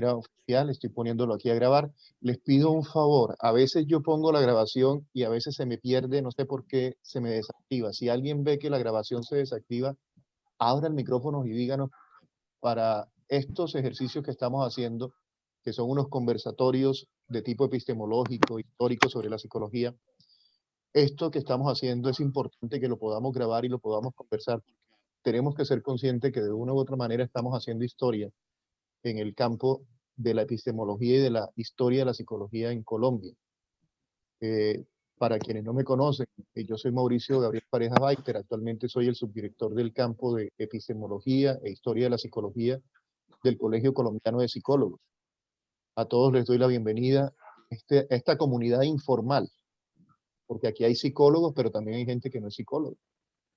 manera oficial, estoy poniéndolo aquí a grabar. Les pido un favor, a veces yo pongo la grabación y a veces se me pierde, no sé por qué se me desactiva. Si alguien ve que la grabación se desactiva, abra el micrófono y díganos para estos ejercicios que estamos haciendo, que son unos conversatorios de tipo epistemológico, histórico sobre la psicología. Esto que estamos haciendo es importante que lo podamos grabar y lo podamos conversar. Tenemos que ser conscientes que de una u otra manera estamos haciendo historia en el campo de la epistemología y de la historia de la psicología en Colombia. Eh, para quienes no me conocen, yo soy Mauricio Gabriel Pareja Baiter, actualmente soy el subdirector del campo de epistemología e historia de la psicología del Colegio Colombiano de Psicólogos. A todos les doy la bienvenida a esta comunidad informal, porque aquí hay psicólogos, pero también hay gente que no es psicólogo.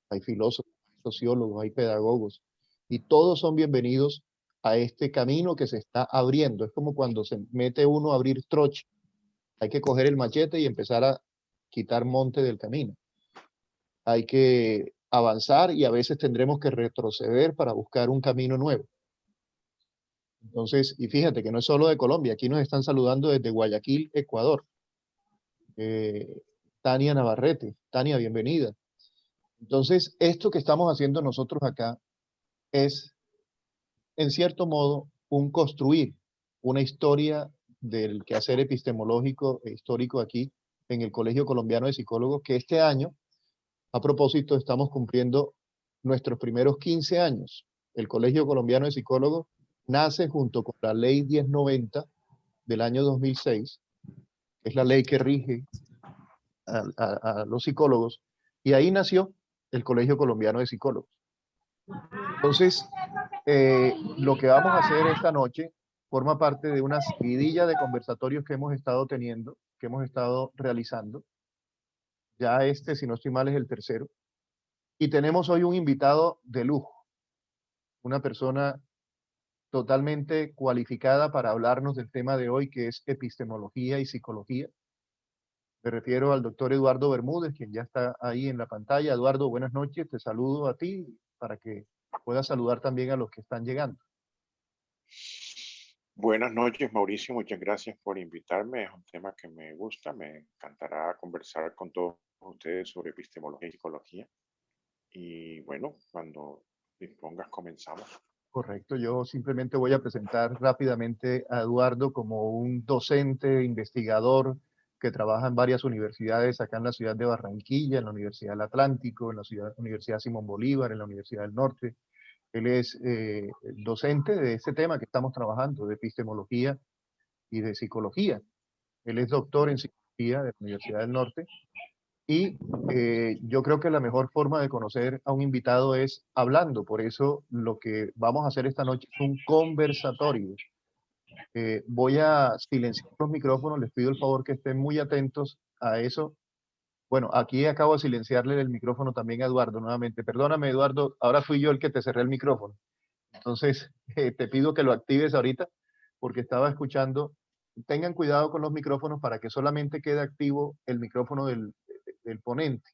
Hay filósofos, hay sociólogos, hay pedagogos, y todos son bienvenidos a este camino que se está abriendo. Es como cuando se mete uno a abrir trocha. Hay que coger el machete y empezar a quitar monte del camino. Hay que avanzar y a veces tendremos que retroceder para buscar un camino nuevo. Entonces, y fíjate que no es solo de Colombia, aquí nos están saludando desde Guayaquil, Ecuador. Tania Navarrete. Tania, bienvenida. Entonces, esto que estamos haciendo nosotros acá es, en cierto modo, un construir una historia del quehacer epistemológico e histórico aquí en el Colegio Colombiano de Psicólogos, que este año, a propósito, estamos cumpliendo nuestros primeros 15 años. El Colegio Colombiano de Psicólogos nace junto con la Ley 1090 del año 2006, que es la ley que rige a los psicólogos, y ahí nació el Colegio Colombiano de Psicólogos. Entonces, lo que vamos a hacer esta noche forma parte de una seguidilla de conversatorios que hemos estado teniendo, que hemos estado realizando. Ya este, si no estoy mal, es el tercero. Y tenemos hoy un invitado de lujo, una persona totalmente cualificada para hablarnos del tema de hoy, que es epistemología y psicología. Me refiero al doctor Eduardo Bermúdez, quien ya está ahí en la pantalla. Eduardo, buenas noches, te saludo a ti para que puedas saludar también a los que están llegando. Buenas noches, Mauricio. Muchas gracias por invitarme. Es un tema que me gusta. Me encantará conversar con todos ustedes sobre epistemología y psicología. Y bueno, cuando dispongas, comenzamos. Correcto, yo simplemente voy a presentar rápidamente a Eduardo como un docente, investigador que trabaja en varias universidades acá en la ciudad de Barranquilla, en la Universidad del Atlántico, en la Universidad Simón Bolívar, en la Universidad del Norte. Él es docente de este tema que estamos trabajando, de epistemología y de psicología. Él es doctor en psicología de la Universidad del Norte y yo creo que la mejor forma de conocer a un invitado es hablando. Por eso lo que vamos a hacer esta noche es un conversatorio. Voy a silenciar los micrófonos, les pido el favor que estén muy atentos a eso. Bueno, aquí acabo de silenciarle el micrófono también a Eduardo nuevamente. Perdóname, Eduardo, ahora fui yo el que te cerré el micrófono. Entonces, te pido que lo actives ahorita porque estaba escuchando. Tengan cuidado con los micrófonos para que solamente quede activo el micrófono del ponente.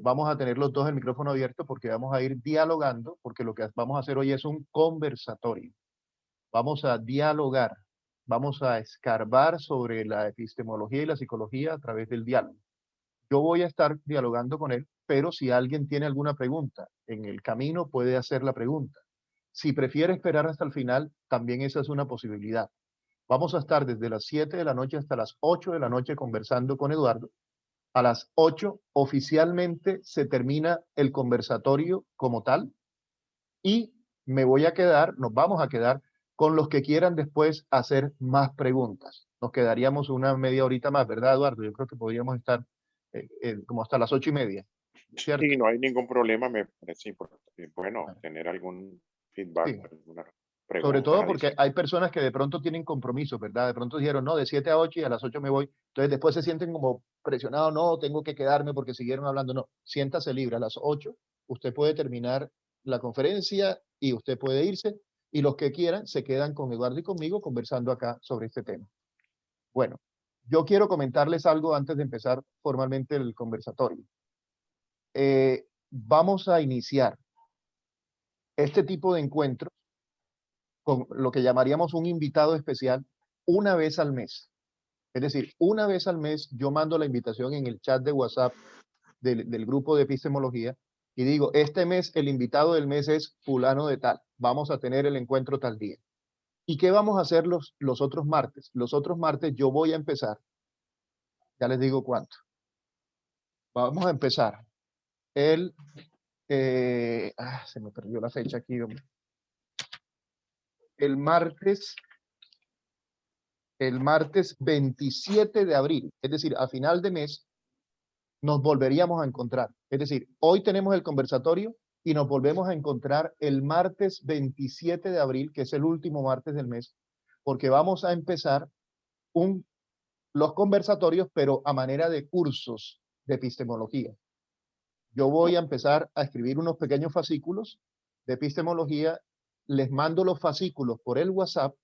Vamos a tener los dos el micrófono abierto porque vamos a ir dialogando, porque lo que vamos a hacer hoy es un conversatorio. Vamos a dialogar, vamos a escarbar sobre la epistemología y la psicología a través del diálogo. Yo voy a estar dialogando con él, pero si alguien tiene alguna pregunta en el camino, puede hacer la pregunta. Si prefiere esperar hasta el final, también esa es una posibilidad. Vamos a estar desde las 7 de la noche hasta las 8 de la noche conversando con Eduardo. A las 8 oficialmente se termina el conversatorio como tal y nos vamos a quedar con los que quieran después hacer más preguntas. Nos quedaríamos una media horita más, ¿verdad, Eduardo? Yo creo que podríamos estar como hasta las 8:30, ¿cierto? Sí, no hay ningún problema. Me parece importante, bueno, Bueno, tener algún feedback, sí. algunas Sobre preguntas todo porque adicionales. hay personas que de pronto tienen compromisos, ¿verdad? De pronto dijeron, no, de 7 a 8 y a las 8 me voy. Entonces después se sienten como presionados, no, tengo que quedarme porque siguieron hablando. No, siéntase libre. A las 8 usted puede terminar la conferencia y usted puede irse. Y los que quieran se quedan con Eduardo y conmigo conversando acá sobre este tema. Bueno, yo quiero comentarles algo antes de empezar formalmente el conversatorio. Vamos a iniciar este tipo de encuentros con lo que llamaríamos un invitado especial una vez al mes. Es decir, una vez al mes yo mando la invitación en el chat de WhatsApp del grupo de epistemología y digo, este mes el invitado del mes es fulano de tal, vamos a tener el encuentro tal día. ¿Y qué vamos a hacer los otros martes? Los otros martes yo voy a empezar, ya les digo cuánto. Vamos a empezar el, se me perdió la fecha aquí, hombre. El martes 27 de abril, es decir, a final de mes, nos volveríamos a encontrar. Es decir, hoy tenemos el conversatorio y nos volvemos a encontrar el martes 27 de abril, que es el último martes del mes, porque vamos a empezar los conversatorios, pero a manera de cursos de epistemología. Yo voy a empezar a escribir unos pequeños fascículos de epistemología, les mando los fascículos por el WhatsApp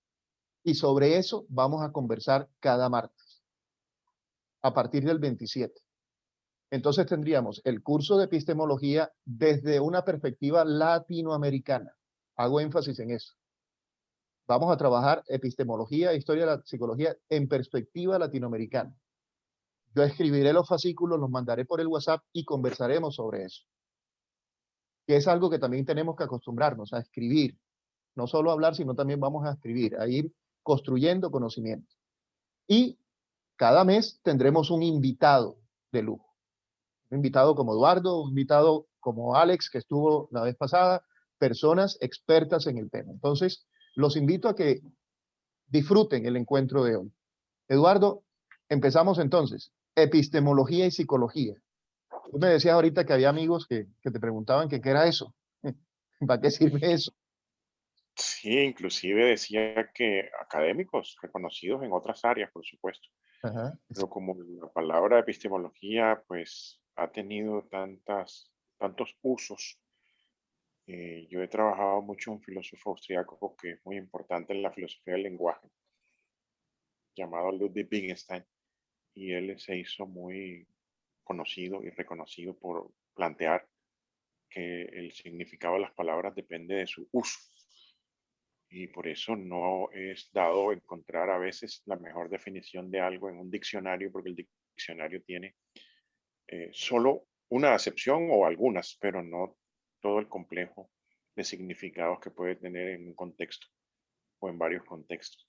y sobre eso vamos a conversar cada martes, a partir del 27. Entonces tendríamos el curso de epistemología desde una perspectiva latinoamericana. Hago énfasis en eso. Vamos a trabajar epistemología e historia de la psicología en perspectiva latinoamericana. Yo escribiré los fascículos, los mandaré por el WhatsApp y conversaremos sobre eso. Que es algo que también tenemos que acostumbrarnos a escribir. No solo hablar, sino también vamos a escribir, a ir construyendo conocimiento. Y cada mes tendremos un invitado de lujo. Un invitado como Eduardo, un invitado como Alex, que estuvo la vez pasada, personas expertas en el tema. Entonces, los invito a que disfruten el encuentro de hoy. Eduardo, empezamos entonces. Epistemología y psicología. Tú me decías ahorita que había amigos que te preguntaban que qué era eso. ¿Para qué sirve eso? Sí, inclusive decía que académicos reconocidos en otras áreas, por supuesto, Ajá. pero como la palabra epistemología, pues ha tenido tantos usos. Yo he trabajado mucho en un filósofo austriaco que es muy importante en la filosofía del lenguaje, llamado Ludwig Wittgenstein, y él se hizo muy conocido y reconocido por plantear que el significado de las palabras depende de su uso. Y por eso no es dado encontrar a veces la mejor definición de algo en un diccionario, porque el diccionario tiene solo una acepción o algunas, pero no todo el complejo de significados que puede tener en un contexto o en varios contextos.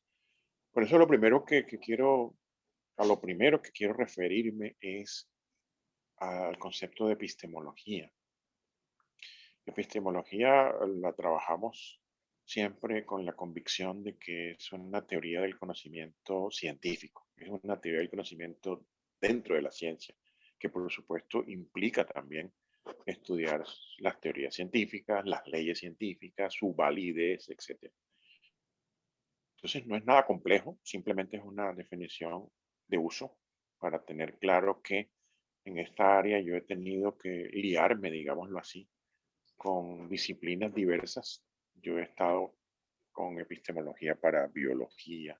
Por eso lo primero a lo primero que quiero referirme es al concepto de epistemología. Epistemología la trabajamos siempre con la convicción de que es una teoría del conocimiento científico, es una teoría del conocimiento dentro de la ciencia, que por supuesto implica también estudiar las teorías científicas, las leyes científicas, su validez, etc. Entonces no es nada complejo, simplemente es una definición de uso para tener claro que en esta área yo he tenido que liarme, digámoslo así, con disciplinas diversas. Yo he estado con epistemología para biología,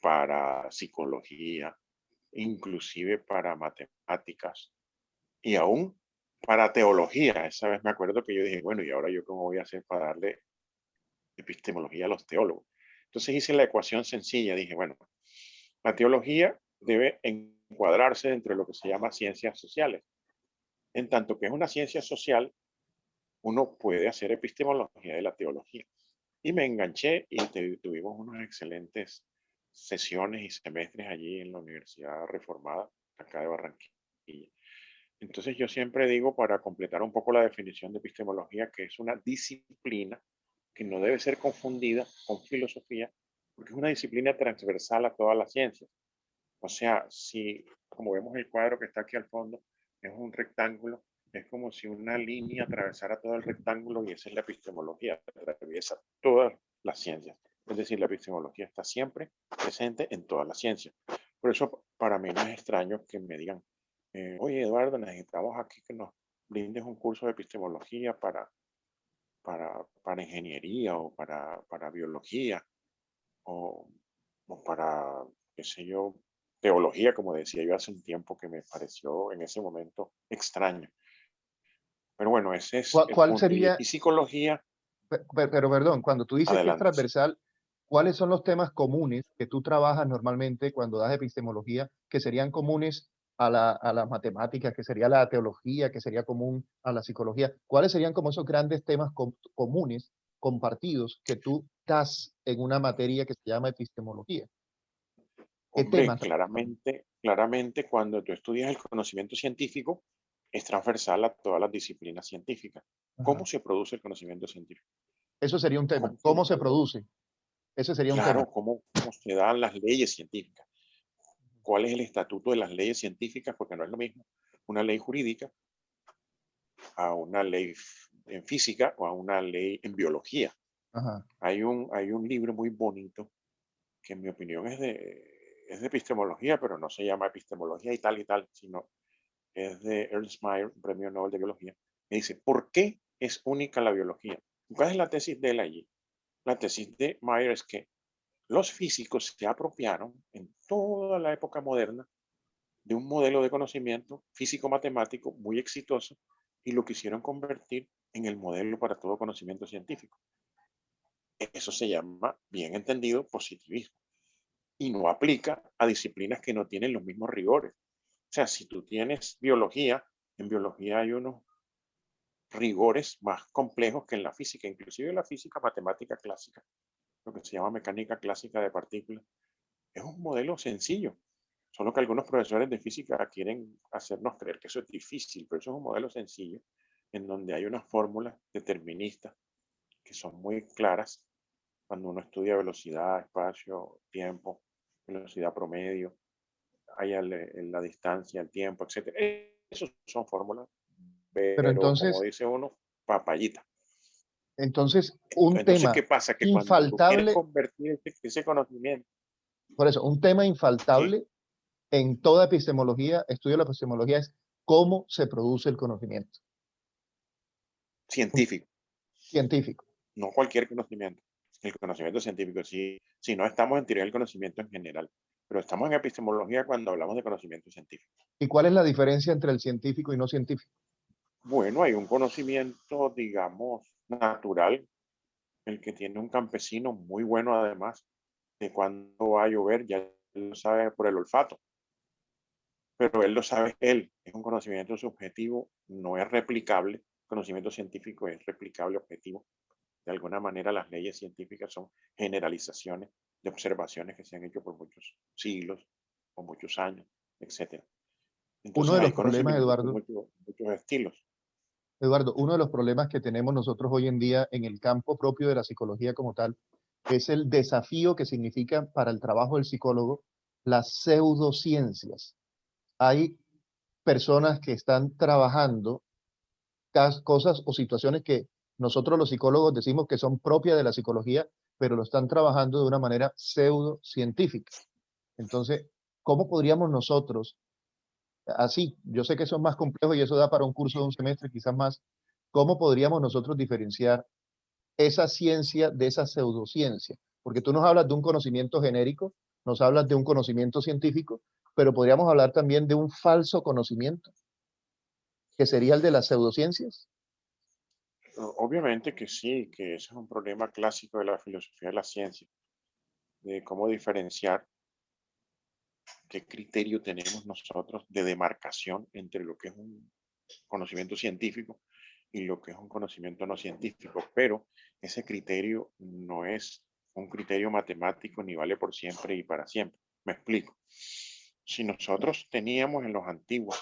para psicología, inclusive para matemáticas y aún para teología. Esa vez me acuerdo que yo dije, bueno, ¿y ahora yo cómo voy a hacer para darle epistemología a los teólogos? Entonces hice la ecuación sencilla, dije, bueno, la teología debe encuadrarse dentro de lo que se llama ciencias sociales. En tanto que es una ciencia social, uno puede hacer epistemología de la teología. Y me enganché y tuvimos unas excelentes sesiones y semestres allí en la Universidad Reformada, acá de Barranquilla. Entonces yo siempre digo, para completar un poco la definición de epistemología, que es una disciplina que no debe ser confundida con filosofía, porque es una disciplina transversal a todas las ciencias. O sea, si, como vemos el cuadro que está aquí al fondo, es un rectángulo, es como si una línea atravesara todo el rectángulo y esa es la epistemología, atraviesa todas las ciencias. Es decir, la epistemología está siempre presente en todas las ciencias. Por eso, para mí no es extraño que me digan, oye Eduardo, necesitamos aquí que nos brindes un curso de epistemología para ingeniería o para biología o para, qué sé yo, teología, como decía yo hace un tiempo, que me pareció en ese momento extraño. Pero bueno, ese es el ¿Cuál punto. Y sería, psicología, Pero perdón, cuando tú dices que es Adelante. Sí. transversal, ¿cuáles son los temas comunes que tú trabajas normalmente cuando das epistemología, que serían comunes a las matemáticas, que sería la teología, que sería común a la psicología? ¿Cuáles serían como esos grandes temas comunes, compartidos, que tú das en una materia que se llama epistemología? ¿Qué Hombre, temas? claramente cuando tú estudias el conocimiento científico, es transversal a todas las disciplinas científicas. ¿Cómo Ajá. se produce el conocimiento científico? Eso sería un tema. ¿Cómo se ¿Cómo se desarrolla? produce? Ese sería un tema. Claro, ¿cómo se dan las leyes científicas? ¿Cuál es el estatuto de las leyes científicas? Porque no es lo mismo una ley jurídica a una ley en física o a una ley en biología. Ajá. Hay un libro muy bonito que en mi opinión es de epistemología, pero no se llama epistemología y tal, sino es de Ernst Mayr, un premio Nobel de Biología. Me dice, ¿por qué es única la biología? ¿Cuál es la tesis de él allí? La tesis de Mayr es que los físicos se apropiaron en toda la época moderna de un modelo de conocimiento físico-matemático muy exitoso y lo quisieron convertir en el modelo para todo conocimiento científico. Eso se llama, bien entendido, positivismo y no aplica a disciplinas que no tienen los mismos rigores. O sea, si tú tienes biología, en biología hay unos rigores más complejos que en la física, inclusive la física matemática clásica, lo que se llama mecánica clásica de partículas, es un modelo sencillo. Solo que algunos profesores de física quieren hacernos creer que eso es difícil, pero eso es un modelo sencillo en donde hay unas fórmulas deterministas que son muy claras cuando uno estudia velocidad, espacio, tiempo, velocidad promedio, hay la distancia, el tiempo, etcétera. Esos son fórmulas, Pero pero como entonces, dice uno, papayita. un Entonces, ¿qué tema pasa? Que cuando tú quieres infaltable, convertir ese conocimiento, por eso, un tema sí, infaltable en toda epistemología, estudio de la epistemología, es cómo se produce el conocimiento científico, científico. no cualquier conocimiento, el conocimiento científico, si no estamos en teoría del conocimiento en general, pero estamos en epistemología cuando hablamos de conocimiento científico. ¿Y cuál es la diferencia entre el científico y no científico? Bueno, hay un conocimiento, digamos, natural, el que tiene un campesino muy bueno además, de cuándo va a llover, ya lo sabe por el olfato, pero él lo sabe él, es un conocimiento subjetivo, no es replicable, el conocimiento científico es replicable, objetivo. De alguna manera las leyes científicas son generalizaciones de observaciones que se han hecho por muchos siglos o muchos años, etcétera. Uno Entonces de hay los problemas, conocimientos con Eduardo, muchos estilos. Uno de los problemas que tenemos nosotros hoy en día en el campo propio de la psicología como tal, es el desafío que significa para el trabajo del psicólogo las pseudociencias. Hay personas que están trabajando cosas o situaciones que nosotros los psicólogos decimos que son propias de la psicología, pero lo están trabajando de una manera pseudocientífica. Entonces, ¿cómo podríamos nosotros, así, yo sé que eso es más complejo y eso da para un curso de un semestre, quizás más, cómo podríamos nosotros diferenciar esa ciencia de esa pseudociencia? Porque tú nos hablas de un conocimiento genérico, nos hablas de un conocimiento científico, pero podríamos hablar también de un falso conocimiento, que sería el de las pseudociencias. Obviamente que sí, que ese es un problema clásico de la filosofía de la ciencia, de cómo diferenciar qué criterio tenemos nosotros de demarcación entre lo que es un conocimiento científico y lo que es un conocimiento no científico, pero ese criterio no es un criterio matemático ni vale por siempre y para siempre. Me explico. Si nosotros teníamos en los antiguos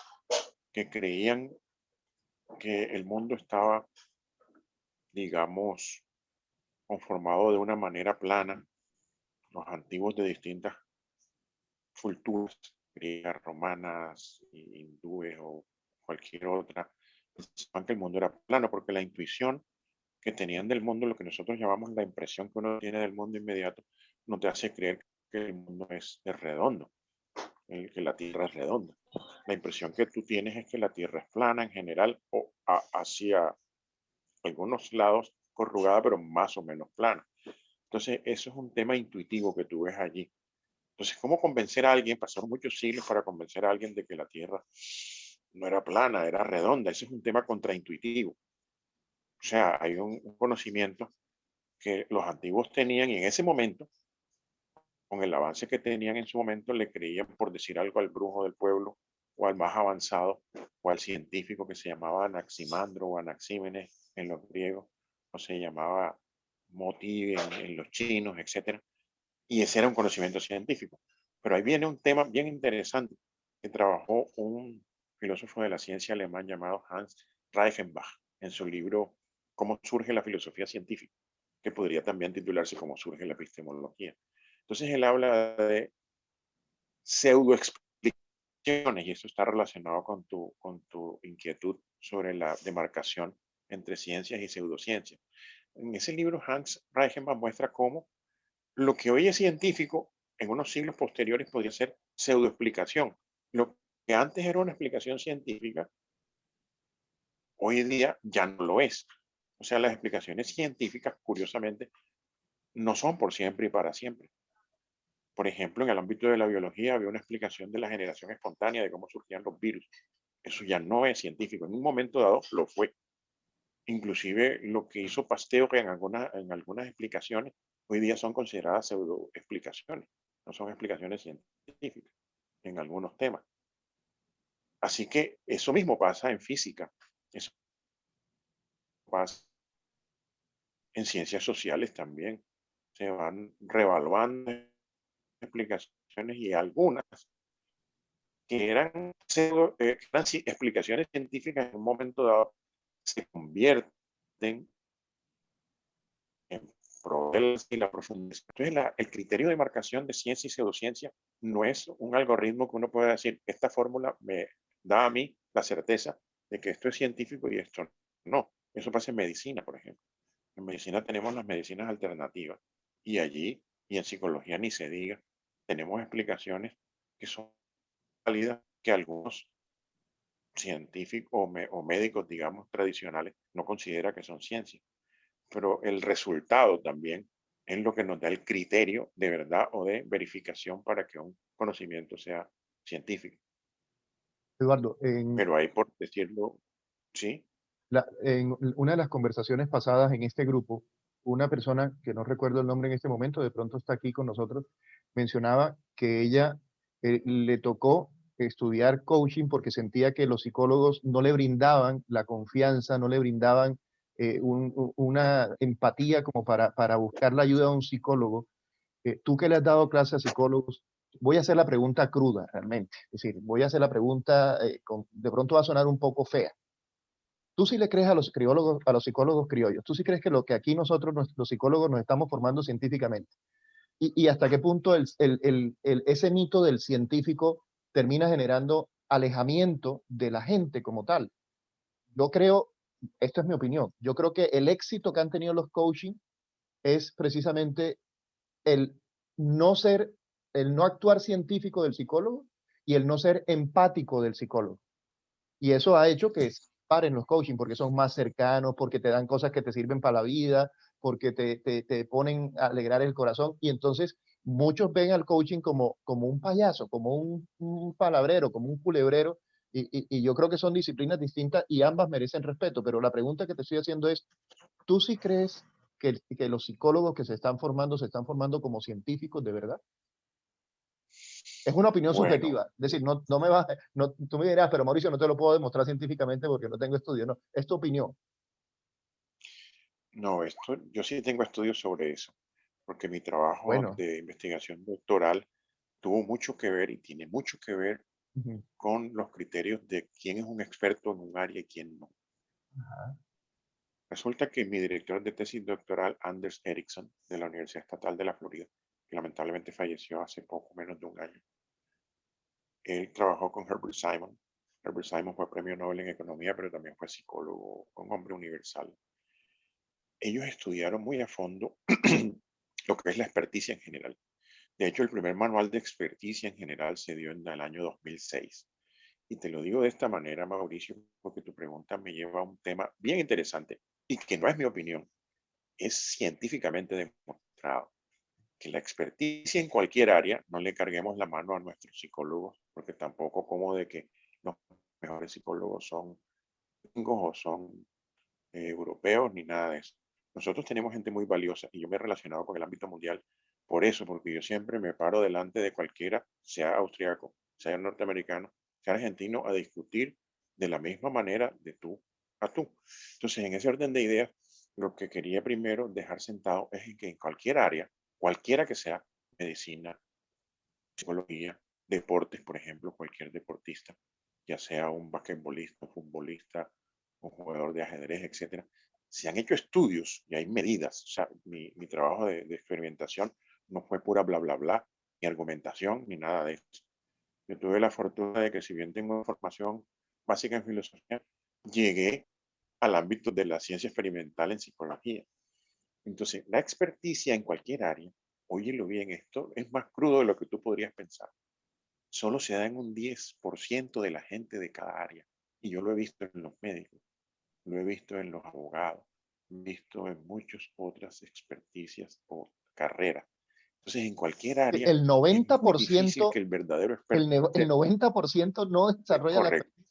que creían que el mundo estaba, digamos, conformado de una manera plana, los antiguos de distintas culturas, griegas, romanas, hindúes o cualquier otra, pensaban que el mundo era plano, porque la intuición que tenían del mundo, lo que nosotros llamamos la impresión que uno tiene del mundo inmediato, no te hace creer que el mundo es redondo, que la Tierra es redonda. La impresión que tú tienes es que la Tierra es plana en general o hacia algunos lados corrugada, pero más o menos plana. Entonces, eso es un tema intuitivo que tú ves allí. Entonces, ¿cómo convencer a alguien? Pasaron muchos siglos para convencer a alguien de que la Tierra no era plana, era redonda. Ese es un tema contraintuitivo. O sea, hay un conocimiento que los antiguos tenían y en ese momento, con el avance que tenían en su momento, le creían, por decir algo, al brujo del pueblo o al más avanzado o al científico que se llamaba Anaximandro o Anaxímenes en los griegos o se llamaba Moti en los chinos, etcétera. Y ese era un conocimiento científico. Pero ahí viene un tema bien interesante que trabajó un filósofo de la ciencia alemán llamado Hans Reichenbach en su libro Cómo surge la filosofía científica, que podría también titularse Cómo surge la epistemología. Entonces él habla de pseudoexplicaciones y eso está relacionado con tu inquietud sobre la demarcación entre ciencias y pseudociencias. En ese libro Hans Reichenbach muestra cómo lo que hoy es científico, en unos siglos posteriores podría ser pseudoexplicación. Lo que antes era una explicación científica, hoy en día ya no lo es. O sea, las explicaciones científicas, curiosamente, no son por siempre y para siempre. Por ejemplo, en el ámbito de la biología había una explicación de la generación espontánea de cómo surgían los virus. Eso ya no es científico. En un momento dado lo fue. Inclusive lo que hizo Pasteur en algunas explicaciones, hoy día son consideradas pseudoexplicaciones. No son explicaciones científicas en algunos temas. Así que eso mismo pasa en física, eso pasa en ciencias sociales también. Se van revaluando explicaciones y algunas que eran, explicaciones científicas en un momento dado se convierten en problemas y la profundización. Entonces, el criterio de marcación de ciencia y pseudociencia no es un algoritmo que uno pueda decir, esta fórmula me da a mí la certeza de que esto es científico y esto no. Eso pasa en medicina, por ejemplo. En medicina tenemos las medicinas alternativas y allí, y en psicología ni se diga, tenemos explicaciones que son válidas que algunos científicos o médicos, digamos, tradicionales no consideran que son ciencia. Pero el resultado también es lo que nos da el criterio de verdad o de verificación para que un conocimiento sea científico. Eduardo, Pero ahí, por decirlo, sí, en una de las conversaciones pasadas en este grupo, una persona que no recuerdo el nombre en este momento, de pronto está aquí con nosotros, mencionaba que ella le tocó estudiar coaching porque sentía que los psicólogos no le brindaban la confianza, no le brindaban una empatía como para buscar la ayuda de un psicólogo. Tú que le has dado clase a psicólogos, voy a hacer la pregunta cruda realmente, es decir, voy a hacer la pregunta, de pronto va a sonar un poco fea. ¿Tú sí le crees a los criólogos, a los psicólogos criollos? ¿Tú sí crees que lo que aquí nosotros, los psicólogos, nos estamos formando científicamente? Y hasta qué punto ese mito del científico termina generando alejamiento de la gente como tal? Yo creo, esto es mi opinión, yo creo que el éxito que han tenido los coaching es precisamente el no ser, el no actuar científico del psicólogo y el no ser empático del psicólogo. Y eso ha hecho que se paren los coaching porque son más cercanos, porque te dan cosas que te sirven para la vida, porque te ponen a alegrar el corazón. Y entonces muchos ven al coaching como un payaso, como un palabrero, como un culebrero. Y yo creo que son disciplinas distintas y ambas merecen respeto. Pero la pregunta que te estoy haciendo es, ¿tú sí crees que los psicólogos que se están formando como científicos de verdad? Es una opinión bueno, subjetiva. Es decir, no me vas, no, tú me dirás, pero Mauricio, no te lo puedo demostrar científicamente porque no tengo estudio. No, es tu opinión. no, esto, yo sí tengo estudios sobre eso, porque mi trabajo Bueno, de investigación doctoral tuvo mucho que ver y tiene mucho que ver ujú, con los criterios de quién es un experto en un área y quién no. ajá, Resulta que mi director de tesis doctoral, Anders Ericsson, de la Universidad Estatal de la Florida, que lamentablemente falleció hace poco menos de un año, él trabajó con Herbert Simon. Herbert Simon fue premio Nobel en Economía, pero también fue psicólogo, un hombre universal. Ellos estudiaron muy a fondo lo que es la experticia en general. De hecho, el primer manual de experticia en general se dio en el año 2006. Y te lo digo de esta manera, Mauricio, porque tu pregunta me lleva a un tema bien interesante y que no es mi opinión, es científicamente demostrado que la experticia en cualquier área, no le carguemos la mano a nuestros psicólogos, porque tampoco como de que los mejores psicólogos son gringos o son europeos ni nada de eso. Nosotros tenemos gente muy valiosa y yo me he relacionado con el ámbito mundial por eso, porque yo siempre me paro delante de cualquiera, sea austriaco, sea norteamericano, sea argentino, a discutir de la misma manera de tú a tú. Entonces, en ese orden de ideas, lo que quería primero dejar sentado es que en cualquier área, cualquiera que sea, medicina, psicología, deportes, por ejemplo, cualquier deportista, ya sea un basquetbolista, un futbolista, un jugador de ajedrez, etcétera, se han hecho estudios y hay medidas. O sea, mi trabajo de experimentación no fue pura bla, bla, bla, ni argumentación, ni nada de eso. Yo tuve la fortuna de que si bien tengo formación básica en filosofía, llegué al ámbito de la ciencia experimental en psicología. Entonces, la experticia en cualquier área, óyelo bien, esto es más crudo de lo que tú podrías pensar. Solo se da en un 10% de la gente de cada área. Y yo lo he visto en los médicos, lo he visto en los abogados, lo he visto en muchas otras experticias o carreras. Entonces, en cualquier área El es muy difícil 90%, que el verdadero experto el esté. 90% no Es desarrolla la correcto. expertise.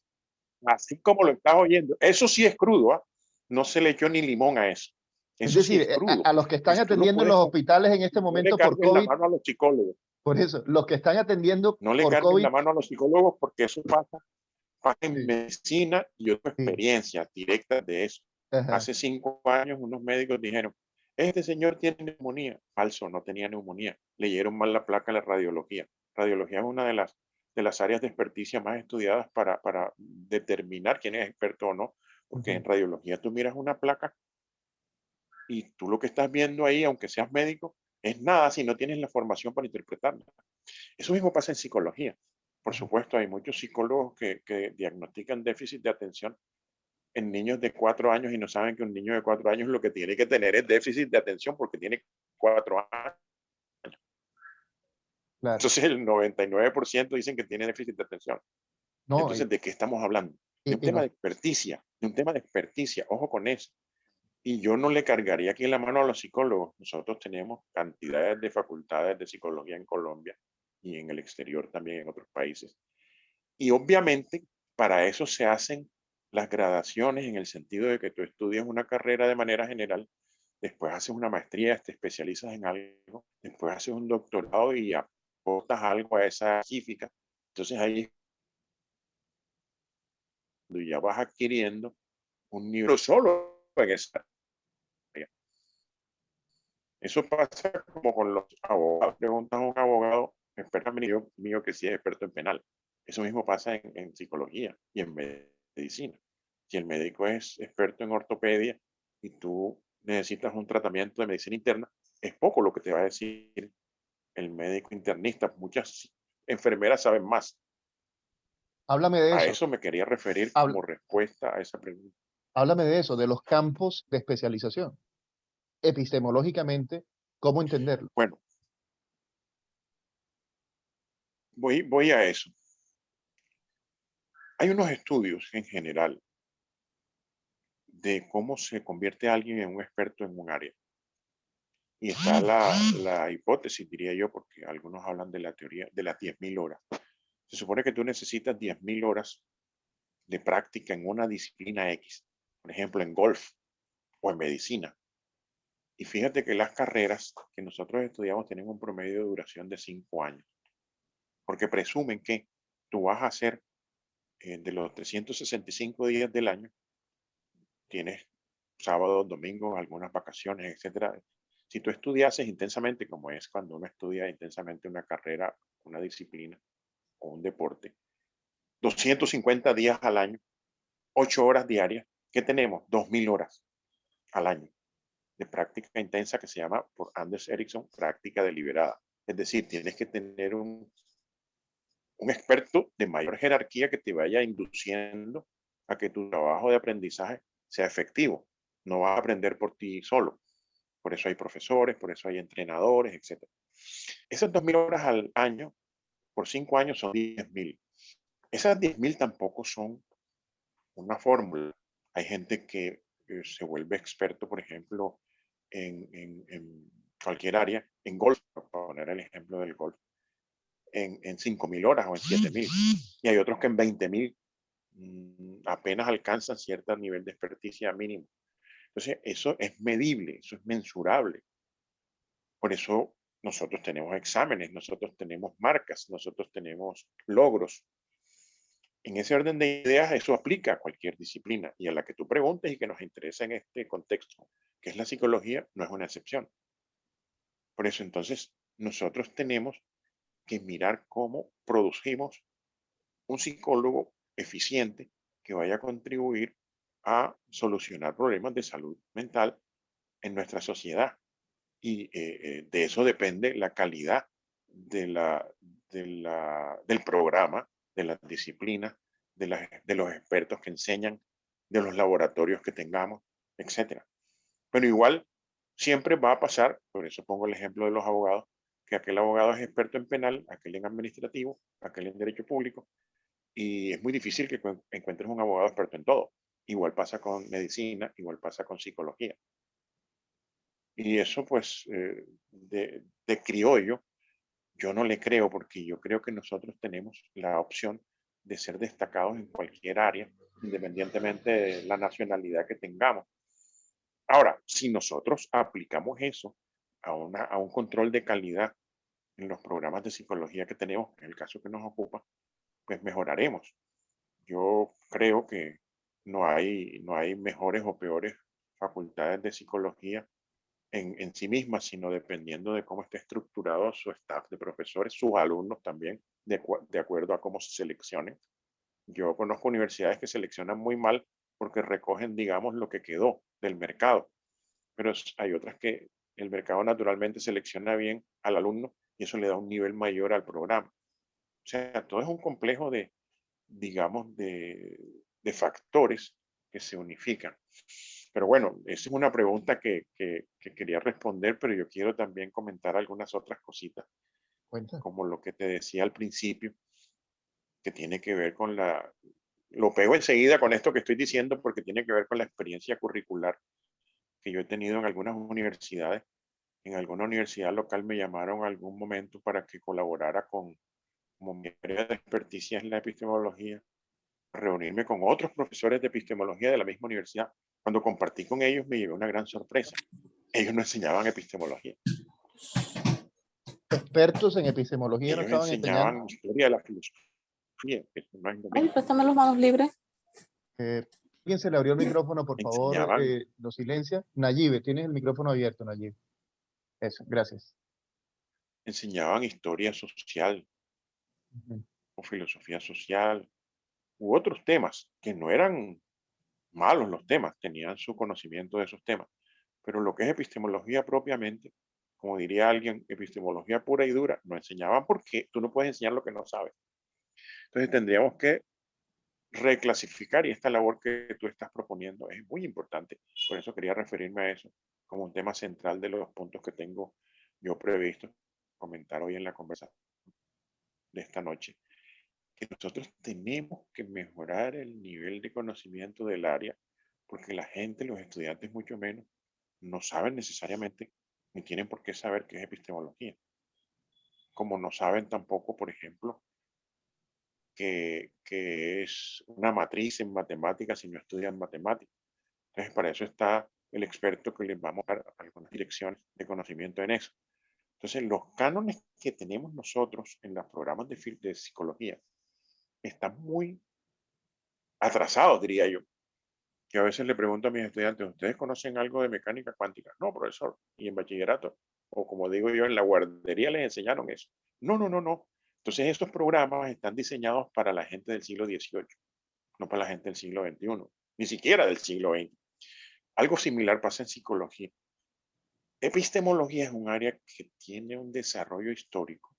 Así como lo estás oyendo. Eso sí es crudo, ¿ah? No se le echó ni limón a eso. Es Eso sí decir, es crudo. a los que están Entonces, tú lo atendiendo en los puedes, hospitales en este no le momento por cargues la COVID, mano a los psicólogos. por eso, los que están atendiendo No le por cargues la COVID, mano a los psicólogos porque eso pasa en sí, medicina y yo tengo sí, experiencia directa de eso. ajá, Hace 5 años unos médicos dijeron, este señor tiene neumonía. Falso, no tenía neumonía. Leyeron mal la placa en la radiología. Radiología es una de las áreas de experticia más estudiadas para determinar quién es experto o no, porque ujú, en radiología tú miras una placa y tú lo que estás viendo ahí, aunque seas médico, es nada si no tienes la formación para interpretarla. Eso mismo pasa en psicología. Por ujú. supuesto, hay muchos psicólogos que diagnostican déficit de atención en niños de 4 años y no saben que un niño de 4 años lo que tiene que tener es déficit de atención porque tiene 4 años. Claro. Entonces el 99% dicen que tiene déficit de atención. No, Entonces, ¿de qué estamos hablando? De un y tema no, de experticia, de un tema de experticia, ojo con eso. Y yo no le cargaría aquí la mano a los psicólogos. Nosotros tenemos cantidades de facultades de psicología en Colombia y en el exterior también en otros países. Y obviamente para eso se hacen las gradaciones en el sentido de que tú estudias una carrera de manera general, después haces una maestría, te especializas en algo, después haces un doctorado y aportas algo a esa específica. Entonces ahí es cuando ya vas adquiriendo un nivel solo en esa área. Eso pasa como con los abogados. Preguntas a un abogado experto mío que sí es experto en penal. Eso mismo pasa en psicología y en medicina. Si el médico es experto en ortopedia y tú necesitas un tratamiento de medicina interna, es poco lo que te va a decir el médico internista. Muchas enfermeras saben más. háblame de A eso, eso me quería referir habl- como respuesta a esa pregunta. háblame de eso, de los campos de especialización. Epistemológicamente, ¿cómo entenderlo? Bueno, voy a eso. Hay unos estudios en general de cómo se convierte alguien en un experto en un área. Y está la hipótesis, diría yo, porque algunos hablan de la teoría de las 10.000 horas. Se supone que tú necesitas 10.000 horas de práctica en una disciplina X, por ejemplo, en golf o en medicina. Y fíjate que las carreras que nosotros estudiamos tienen un promedio de duración de 5 años, porque presumen que tú vas a hacer de los 365 días del año, tienes sábados, domingos, algunas vacaciones, etcétera. Si tú estudiases intensamente, como es cuando uno estudia intensamente una carrera, una disciplina o un deporte, 250 días al año, 8 horas diarias, ¿qué tenemos? 2.000 horas al año de práctica intensa que se llama por Anders Ericsson práctica deliberada. Es decir, tienes que tener un experto de mayor jerarquía que te vaya induciendo a que tu trabajo de aprendizaje sea efectivo. No vas a aprender por ti solo. Por eso hay profesores, por eso hay entrenadores, etc. Esas 2.000 horas al año, por 5 años, son 10.000. Esas 10.000 tampoco son una fórmula. Hay gente que se vuelve experto, por ejemplo, en cualquier área, en golf, para poner el ejemplo del golf, en 5.000 horas o en 7.000. Y hay otros que en 20.000 apenas alcanzan cierto nivel de experticia mínimo. Entonces, eso es medible, eso es mensurable. Por eso nosotros tenemos exámenes, nosotros tenemos marcas, nosotros tenemos logros. En ese orden de ideas, eso aplica a cualquier disciplina y a la que tú preguntes y que nos interesa en este contexto, que es la psicología, no es una excepción. Por eso entonces nosotros tenemos que mirar cómo producimos un psicólogo eficiente que vaya a contribuir a solucionar problemas de salud mental en nuestra sociedad. Y de eso depende la calidad de del programa, de las disciplinas, de los expertos que enseñan, de los laboratorios que tengamos, etcétera. Pero igual siempre va a pasar, por eso pongo el ejemplo de los abogados, que aquel abogado es experto en penal, aquel en administrativo, aquel en derecho público, y es muy difícil que encuentres un abogado experto en todo. Igual pasa con medicina, igual pasa con psicología. Y eso pues de criollo, yo no le creo porque yo creo que nosotros tenemos la opción de ser destacados en cualquier área, independientemente de la nacionalidad que tengamos. Ahora, si nosotros aplicamos eso a un control de calidad en los programas de psicología que tenemos, en el caso que nos ocupa, pues mejoraremos. Yo creo que no hay mejores o peores facultades de psicología en sí mismas, sino dependiendo de cómo esté estructurado su staff de profesores, sus alumnos también, de acuerdo a cómo se seleccionen. Yo conozco universidades que seleccionan muy mal porque recogen, digamos, lo que quedó del mercado, pero hay otras que el mercado naturalmente selecciona bien al alumno y eso le da un nivel mayor al programa. O sea, todo es un complejo de, digamos, de factores que se unifican. Pero bueno, esa es una pregunta que quería responder, pero yo quiero también comentar algunas otras cositas, Cuenta. como lo que te decía al principio, que tiene que ver con la... Lo pego enseguida con esto que estoy diciendo porque tiene que ver con la experiencia curricular que yo he tenido en algunas universidades. En alguna universidad local me llamaron algún momento para que colaborara con, como mi área de experticia en la epistemología, reunirme con otros profesores de epistemología de la misma universidad. Cuando compartí con ellos me llevé una gran sorpresa. Ellos no enseñaban epistemología. Expertos en epistemología no Ellos estaban enseñando. enseñaban historia de la filosofía. Eso no es lo Ay, mismo. préstame las manos libres. ¿Quién se le abrió el micrófono, por favor? Enseñaban, Lo silencia. Nayibe, tienes el micrófono abierto, Nayibe. Eso, gracias. enseñaban historia social Ujú. o filosofía social u otros temas que no eran malos los temas, tenían su conocimiento de esos temas. Pero lo que es epistemología propiamente, como diría alguien, epistemología pura y dura, no enseñaban porque tú no puedes enseñar lo que no sabes. Entonces tendríamos que reclasificar y esta labor que tú estás proponiendo es muy importante. Por eso quería referirme a eso como un tema central de los puntos que tengo yo previsto comentar hoy en la conversación de esta noche. Que nosotros tenemos que mejorar el nivel de conocimiento del área porque la gente, los estudiantes mucho menos, no saben necesariamente ni tienen por qué saber qué es epistemología. Como no saben tampoco, por ejemplo, que es una matriz en matemáticas si no estudian matemáticas. Entonces, para eso está el experto que les vamos a dar algunas direcciones de conocimiento en eso. Entonces, los cánones que tenemos nosotros en los programas de psicología están muy atrasados, diría yo. Que a veces le pregunto a mis estudiantes, ¿ustedes conocen algo de mecánica cuántica? No, profesor. Y en bachillerato, o como digo yo, en la guardería les enseñaron eso. No, no, no, no. Entonces, estos programas están diseñados para la gente del siglo XVIII, no para la gente del siglo XXI, ni siquiera del siglo XX. Algo similar pasa en psicología. Epistemología es un área que tiene un desarrollo histórico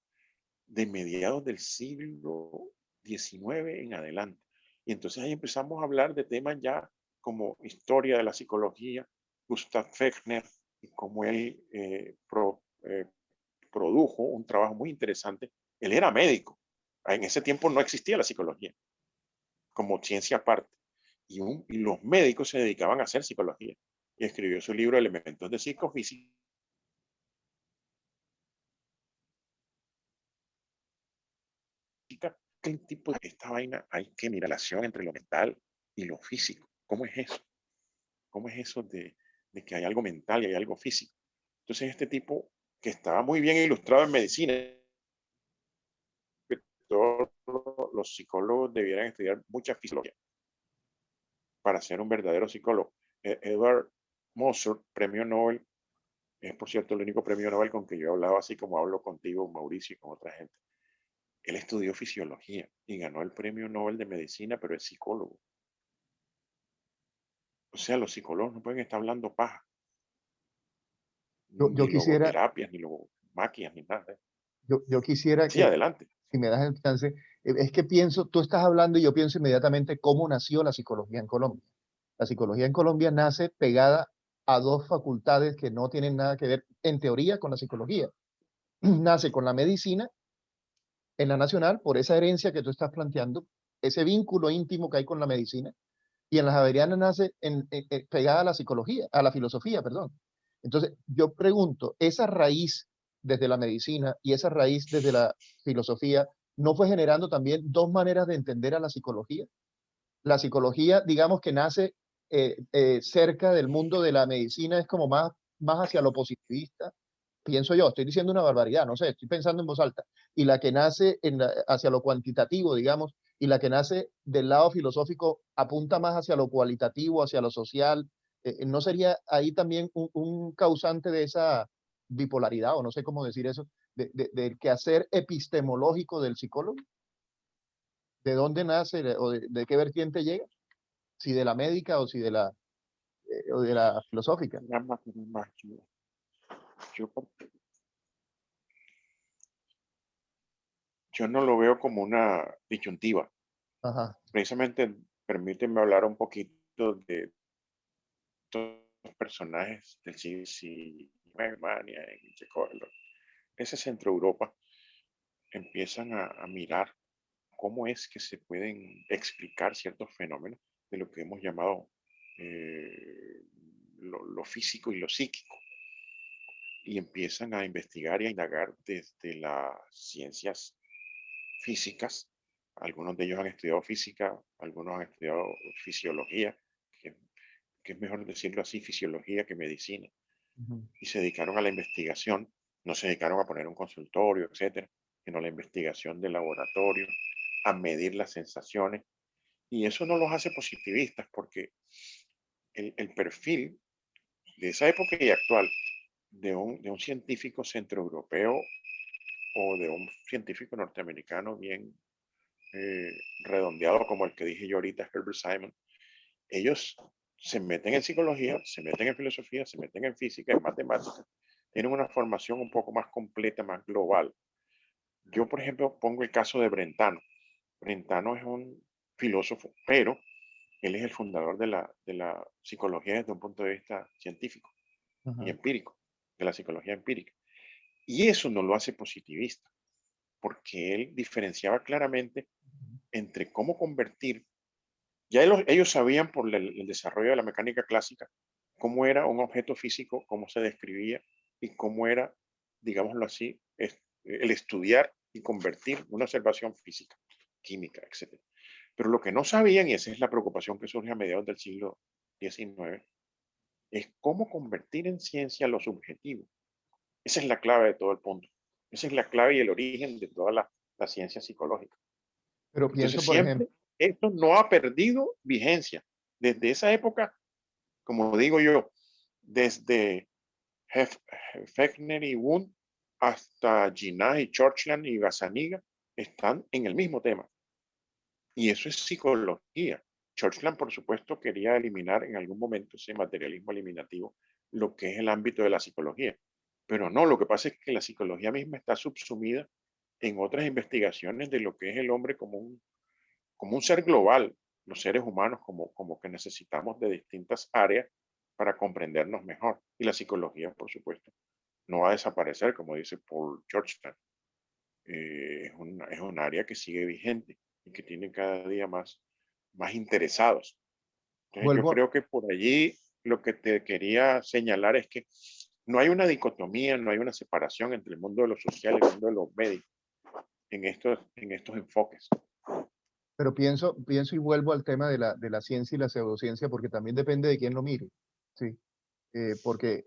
de mediados del siglo XIX en adelante. Y entonces ahí empezamos a hablar de temas ya como historia de la psicología, Gustav Fechner, y cómo él produjo un trabajo muy interesante. Él era médico. En ese tiempo no existía la psicología como ciencia aparte. Y los médicos se dedicaban a hacer psicología. Y escribió su libro Elementos de Psicofísica, ¿qué tipo de esta vaina hay que mirar la relación entre lo mental y lo físico? ¿Cómo es eso? ¿Cómo es eso de que hay algo mental y hay algo físico. Entonces este tipo que estaba muy bien ilustrado en medicina, que todos los psicólogos debieran estudiar mucha fisiología para ser un verdadero psicólogo. Edward Moser, premio Nobel, es por cierto el único premio Nobel con que yo he hablado así como hablo contigo, Mauricio, y con otra gente. Él estudió fisiología y ganó el premio Nobel de medicina, pero es psicólogo. O sea, los psicólogos no pueden estar hablando paja, Yo ni quisiera, logoterapias, ni logomaquias, ni nada. yo quisiera Sí, que, adelante. si me das el chance, es que pienso, tú estás hablando y yo pienso inmediatamente cómo nació la psicología en Colombia. La psicología en Colombia nace pegada a dos facultades que no tienen nada que ver, en teoría, con la psicología. Nace con la medicina en la nacional por esa herencia que tú estás planteando, ese vínculo íntimo que hay con la medicina, y en la Javeriana nace pegada a la psicología, a la filosofía, perdón. Entonces, yo pregunto, esa raíz desde la medicina y esa raíz desde la filosofía, ¿no fue generando también dos maneras de entender a la psicología? La psicología, digamos que nace cerca del mundo de la medicina, es como más hacia lo positivista, pienso yo, estoy diciendo una barbaridad, no sé, estoy pensando en voz alta, y la que nace hacia lo cuantitativo, digamos, y la que nace del lado filosófico apunta más hacia lo cualitativo, hacia lo social. ¿No sería ahí también un causante de esa bipolaridad, o no sé cómo decir eso, del quehacer epistemológico del psicólogo? ¿De dónde nace o de qué vertiente llega? Si de la médica o de la filosófica. Yo, yo no lo veo como una disyuntiva. Ajá. Precisamente, permíteme hablar un poquito de estos personajes del siglo XIX, en Alemania, en Checoslovaquia, ese Centro Europa, empiezan a mirar cómo es que se pueden explicar ciertos fenómenos de lo que hemos llamado lo físico y lo psíquico. Y empiezan a investigar y a indagar desde las ciencias físicas. Algunos de ellos han estudiado física, algunos han estudiado fisiología, que, que es mejor decirlo así, fisiología que medicina. Ujú. Y se dedicaron a la investigación, no se dedicaron a poner un consultorio, etcétera, sino a la investigación de laboratorio, a medir las sensaciones. Y eso no los hace positivistas porque el perfil de esa época y actual de un científico centroeuropeo o de un científico norteamericano bien eh, redondeado como el que dije yo ahorita, Herbert Simon, ellos se meten en psicología, se meten en filosofía, se meten en física, en matemáticas, tienen una formación un poco más completa, más global. Yo, por ejemplo, pongo el caso de Brentano. Brentano es un filósofo, pero él es el fundador de la psicología desde un punto de vista científico y Ajá. empírico, de la psicología empírica. Y eso no lo hace positivista, porque él diferenciaba claramente entre cómo convertir, ya ellos sabían por el desarrollo de la mecánica clásica cómo era un objeto físico, cómo se describía y cómo era, digámoslo así, el estudiar y convertir una observación física, química, etc. Pero lo que no sabían, y esa es la preocupación que surge a mediados del siglo XIX, es cómo convertir en ciencia lo subjetivo. Esa es la clave de todo el punto. Esa es la clave y el origen de toda la ciencia psicológica. Pero Entonces, pienso, por ejemplo, siempre esto no ha perdido vigencia. Desde esa época, como digo yo, desde Fechner y Wundt hasta Jinnah y Churchland y Gazzaniga, están en el mismo tema. Y eso es psicología. Churchland, por supuesto, quería eliminar en algún momento ese materialismo eliminativo, lo que es el ámbito de la psicología. Pero no, lo que pasa es que la psicología misma está subsumida en otras investigaciones de lo que es el hombre como un ser global, los seres humanos como que necesitamos de distintas áreas para comprendernos mejor. Y la psicología, por supuesto, no va a desaparecer, como dice Paul Georgetown. Es un área que sigue vigente y que tiene cada día más interesados. Entonces yo vuelvo, creo que por allí lo que te quería señalar es que no hay una dicotomía, no hay una separación entre el mundo de lo social y el mundo de los médicos en estos enfoques. pero pienso y vuelvo al tema de la ciencia y la pseudociencia, porque también depende de quién lo mire. Sí. porque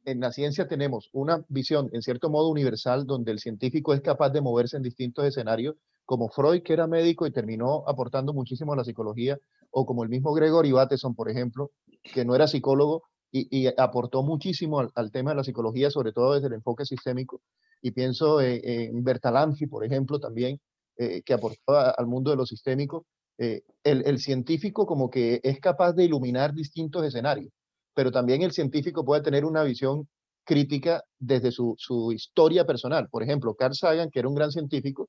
en la ciencia tenemos una visión, en cierto modo, universal, donde el científico es capaz de moverse en distintos escenarios, como Freud, que era médico y terminó aportando muchísimo a la psicología, o como el mismo Gregory Bateson, por ejemplo, que no era psicólogo y aportó muchísimo al tema de la psicología, sobre todo desde el enfoque sistémico. Y pienso en Bertalanffy, por ejemplo, también, que aportó al mundo de lo sistémico. El científico como que es capaz de iluminar distintos escenarios, pero también el científico puede tener una visión crítica desde su historia personal. Por ejemplo, Carl Sagan, que era un gran científico,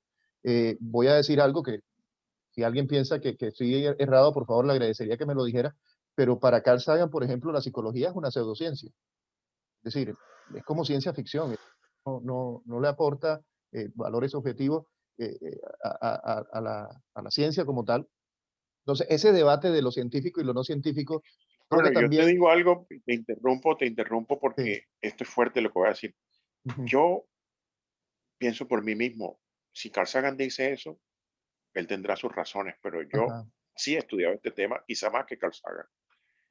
voy a decir algo que si alguien piensa que estoy errado, por favor, le agradecería que me lo dijera, pero para Carl Sagan, por ejemplo, la psicología es una pseudociencia, es decir, es como ciencia ficción, no le aporta valores objetivos a la ciencia como tal. Entonces, ese debate de lo científico y lo no científico, creo que Bueno, yo te también, digo algo, te interrumpo sí, porque esto es fuerte lo que voy a decir. ujú, Yo pienso por mí mismo, si Carl Sagan dice eso, él tendrá sus razones, pero yo ajá, sí he estudiado este tema, quizá más que Carl Sagan.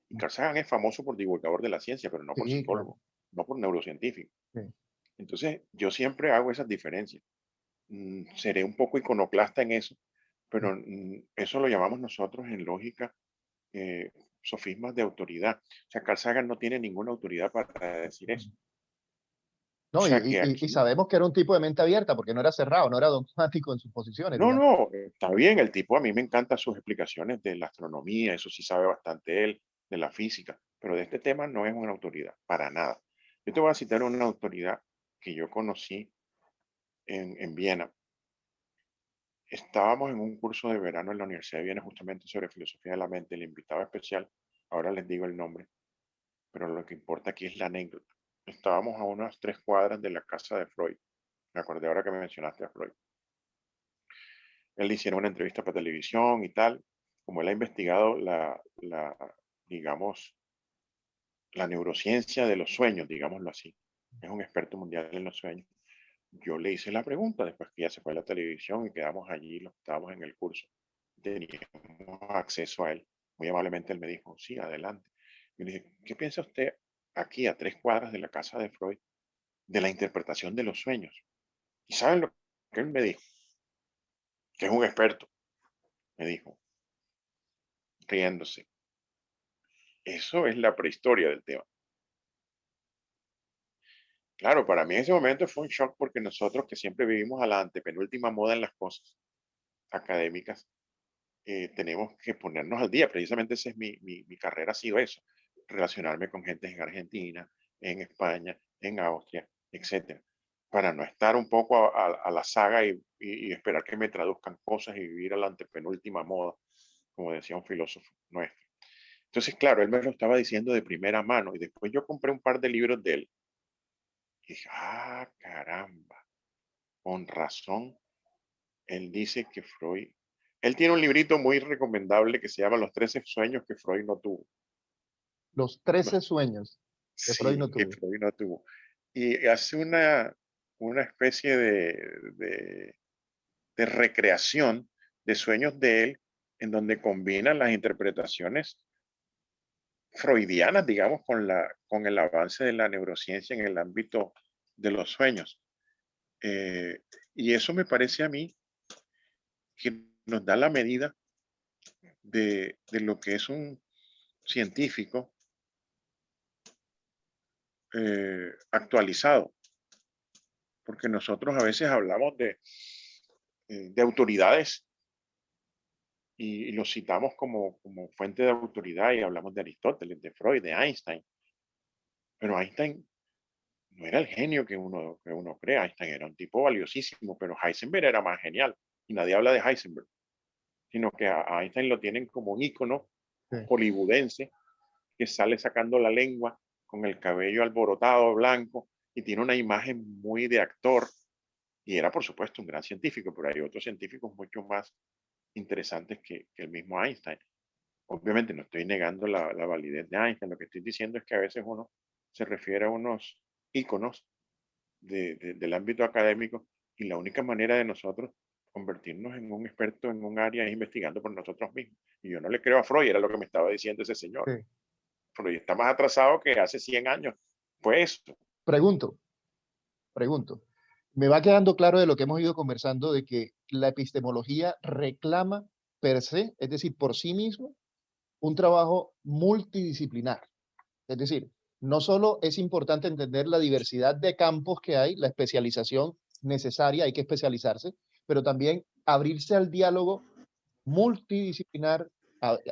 Y Carl Sagan es famoso por divulgador de la ciencia, pero no por sí, claro. psicólogo, no por neurocientífico. Sí. Entonces, yo siempre hago esas diferencias. Seré un poco iconoclasta en eso, pero eso lo llamamos nosotros en lógica eh, sofismas de autoridad. O sea, Carl Sagan no tiene ninguna autoridad para decir eso. O No, sea, que y aquí, sabemos que era un tipo de mente abierta, porque no era cerrado, no era dogmático en sus posiciones, no, digamos. no, está bien, el tipo a mí me encantan sus explicaciones de la astronomía, eso sí sabe bastante él, de la física, pero de este tema no es una autoridad, para nada. Yo te voy a citar una autoridad que yo conocí en Viena. Estábamos en un curso de verano en la Universidad de Viena justamente sobre filosofía de la mente. El invitado especial, ahora les digo el nombre, pero lo que importa aquí es la anécdota. Estábamos a unas 3 cuadras de la casa de Freud. Me acordé ahora que me mencionaste a Freud. Él le hicieron una entrevista para televisión y tal. Como él ha investigado digamos, la neurociencia de los sueños, digámoslo así. Es un experto mundial en los sueños. Yo le hice la pregunta después que ya se fue a la televisión y quedamos allí, los que estábamos en el curso. Teníamos acceso a él. Muy amablemente él me dijo, sí, adelante. Y le dije, ¿qué piensa usted aquí a 3 cuadras de la casa de Freud de la interpretación de los sueños? ¿Y saben lo que él me dijo? Que es un experto, me dijo, riéndose. Eso es la prehistoria del tema. Claro, para mí en ese momento fue un shock porque nosotros que siempre vivimos a la antepenúltima moda en las cosas académicas, tenemos que ponernos al día. Precisamente esa es mi carrera, ha sido eso, relacionarme con gente en Argentina, en España, en Austria, etcétera, para no estar un poco a la saga y esperar que me traduzcan cosas y vivir a la antepenúltima moda, como decía un filósofo nuestro. Entonces, claro, él me lo estaba diciendo de primera mano y después yo compré un par de libros de él y dije, ah, caramba, con razón, él dice que Freud, él tiene un librito muy recomendable que se llama Los 13 sueños que Freud no tuvo. Los Los- 13 sueños que Freud no sí, que tuvo. Freud no tuvo. Y hace una especie de, de recreación de sueños de él en donde combina las interpretaciones freudianas, digamos, con el avance de la neurociencia en el ámbito de los sueños. Eh, y eso me parece a mí que nos da la medida de lo que es un científico actualizado, porque nosotros a veces hablamos de autoridades y los citamos como fuente de autoridad y hablamos de Aristóteles, de Freud, de Einstein, pero Einstein no era el genio que uno cree. Einstein era un tipo valiosísimo, pero Heisenberg era más genial y nadie habla de Heisenberg, sino que a Einstein lo tienen como un ícono Sí. hollywoodense que sale sacando la lengua con el cabello alborotado, blanco, y tiene una imagen muy de actor. Y era, por supuesto, un gran científico, pero hay otros científicos mucho más interesantes que el mismo Einstein. Obviamente no estoy negando la validez de Einstein, lo que estoy diciendo es que a veces uno se refiere a unos íconos del ámbito académico y la única manera de nosotros convertirnos en un experto en un área es investigando por nosotros mismos. Y yo no le creo a Freud, era lo que me estaba diciendo ese señor. Sí. pero ya está más atrasado que hace 100 años. Pues Pregunto, pregunto. Me va quedando claro de lo que hemos ido conversando, de que la epistemología reclama per se, es decir, por sí mismo, un trabajo multidisciplinar. Es decir, no solo es importante entender la diversidad de campos que hay, la especialización necesaria, hay que especializarse, pero también abrirse al diálogo multidisciplinar,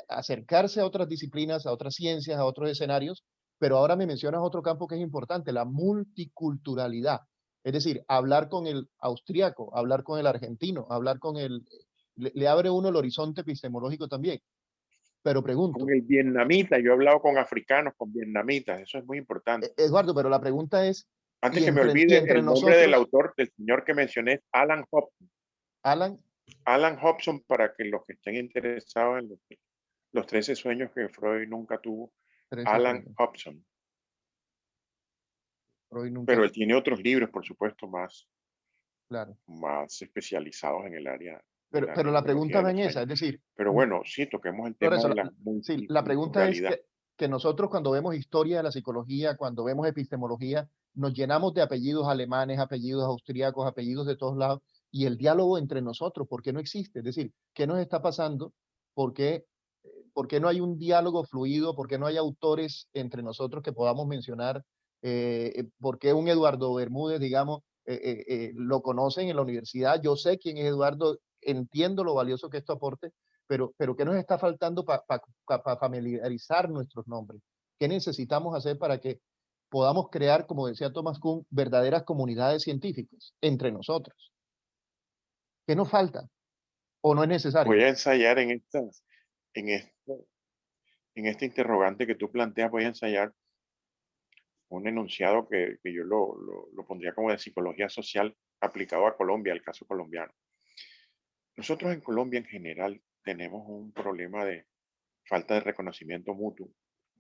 acercarse a otras disciplinas, a otras ciencias, a otros escenarios, pero ahora me mencionas otro campo que es importante, la multiculturalidad. Es decir, hablar con el austriaco, hablar con el argentino, hablar con el... Le abre uno el horizonte epistemológico también. Pero con pregunto, el vietnamita, yo he hablado con africanos, con vietnamitas, eso es muy importante. Eduardo, pero la pregunta es, Antes que me y olvide, entre el nombre del nosotros, autor, del señor que mencioné, es Alan Hobson. Alan, Alan Hobson, para que los que estén interesados en los 13 sueños que Freud nunca tuvo, 13 Alan sueños, Hobson. Freud nunca, Pero él tiene otros libros, por supuesto, claro. más especializados en el área de la Pero la neurología pregunta de va los en esa, sueños. es decir, Pero bueno, sí, toquemos el por tema eso, de la sí, la pregunta es multiculturalidad. que nosotros cuando vemos historia de la psicología, cuando vemos epistemología, nos llenamos de apellidos alemanes, apellidos austríacos, apellidos de todos lados, y el diálogo entre nosotros, ¿por qué no existe? Es decir, ¿qué nos está pasando? ¿Por qué no hay un diálogo fluido? ¿Por qué no hay autores entre nosotros que podamos mencionar? ¿Por qué un Eduardo Bermúdez, digamos, lo conocen en la universidad? Yo sé quién es Eduardo, entiendo lo valioso que esto aporte, pero ¿qué nos está faltando para familiarizar nuestros nombres? ¿Qué necesitamos hacer para que podamos crear, como decía Thomas Kuhn, verdaderas comunidades científicas entre nosotros? ¿Qué nos falta o no es Voy necesario? a ensayar en esto, en este interrogante que tú planteas, voy a ensayar un enunciado que yo lo pondría como de psicología social aplicado a Colombia, al caso colombiano. Nosotros en Colombia en general tenemos un problema de falta de reconocimiento mutuo,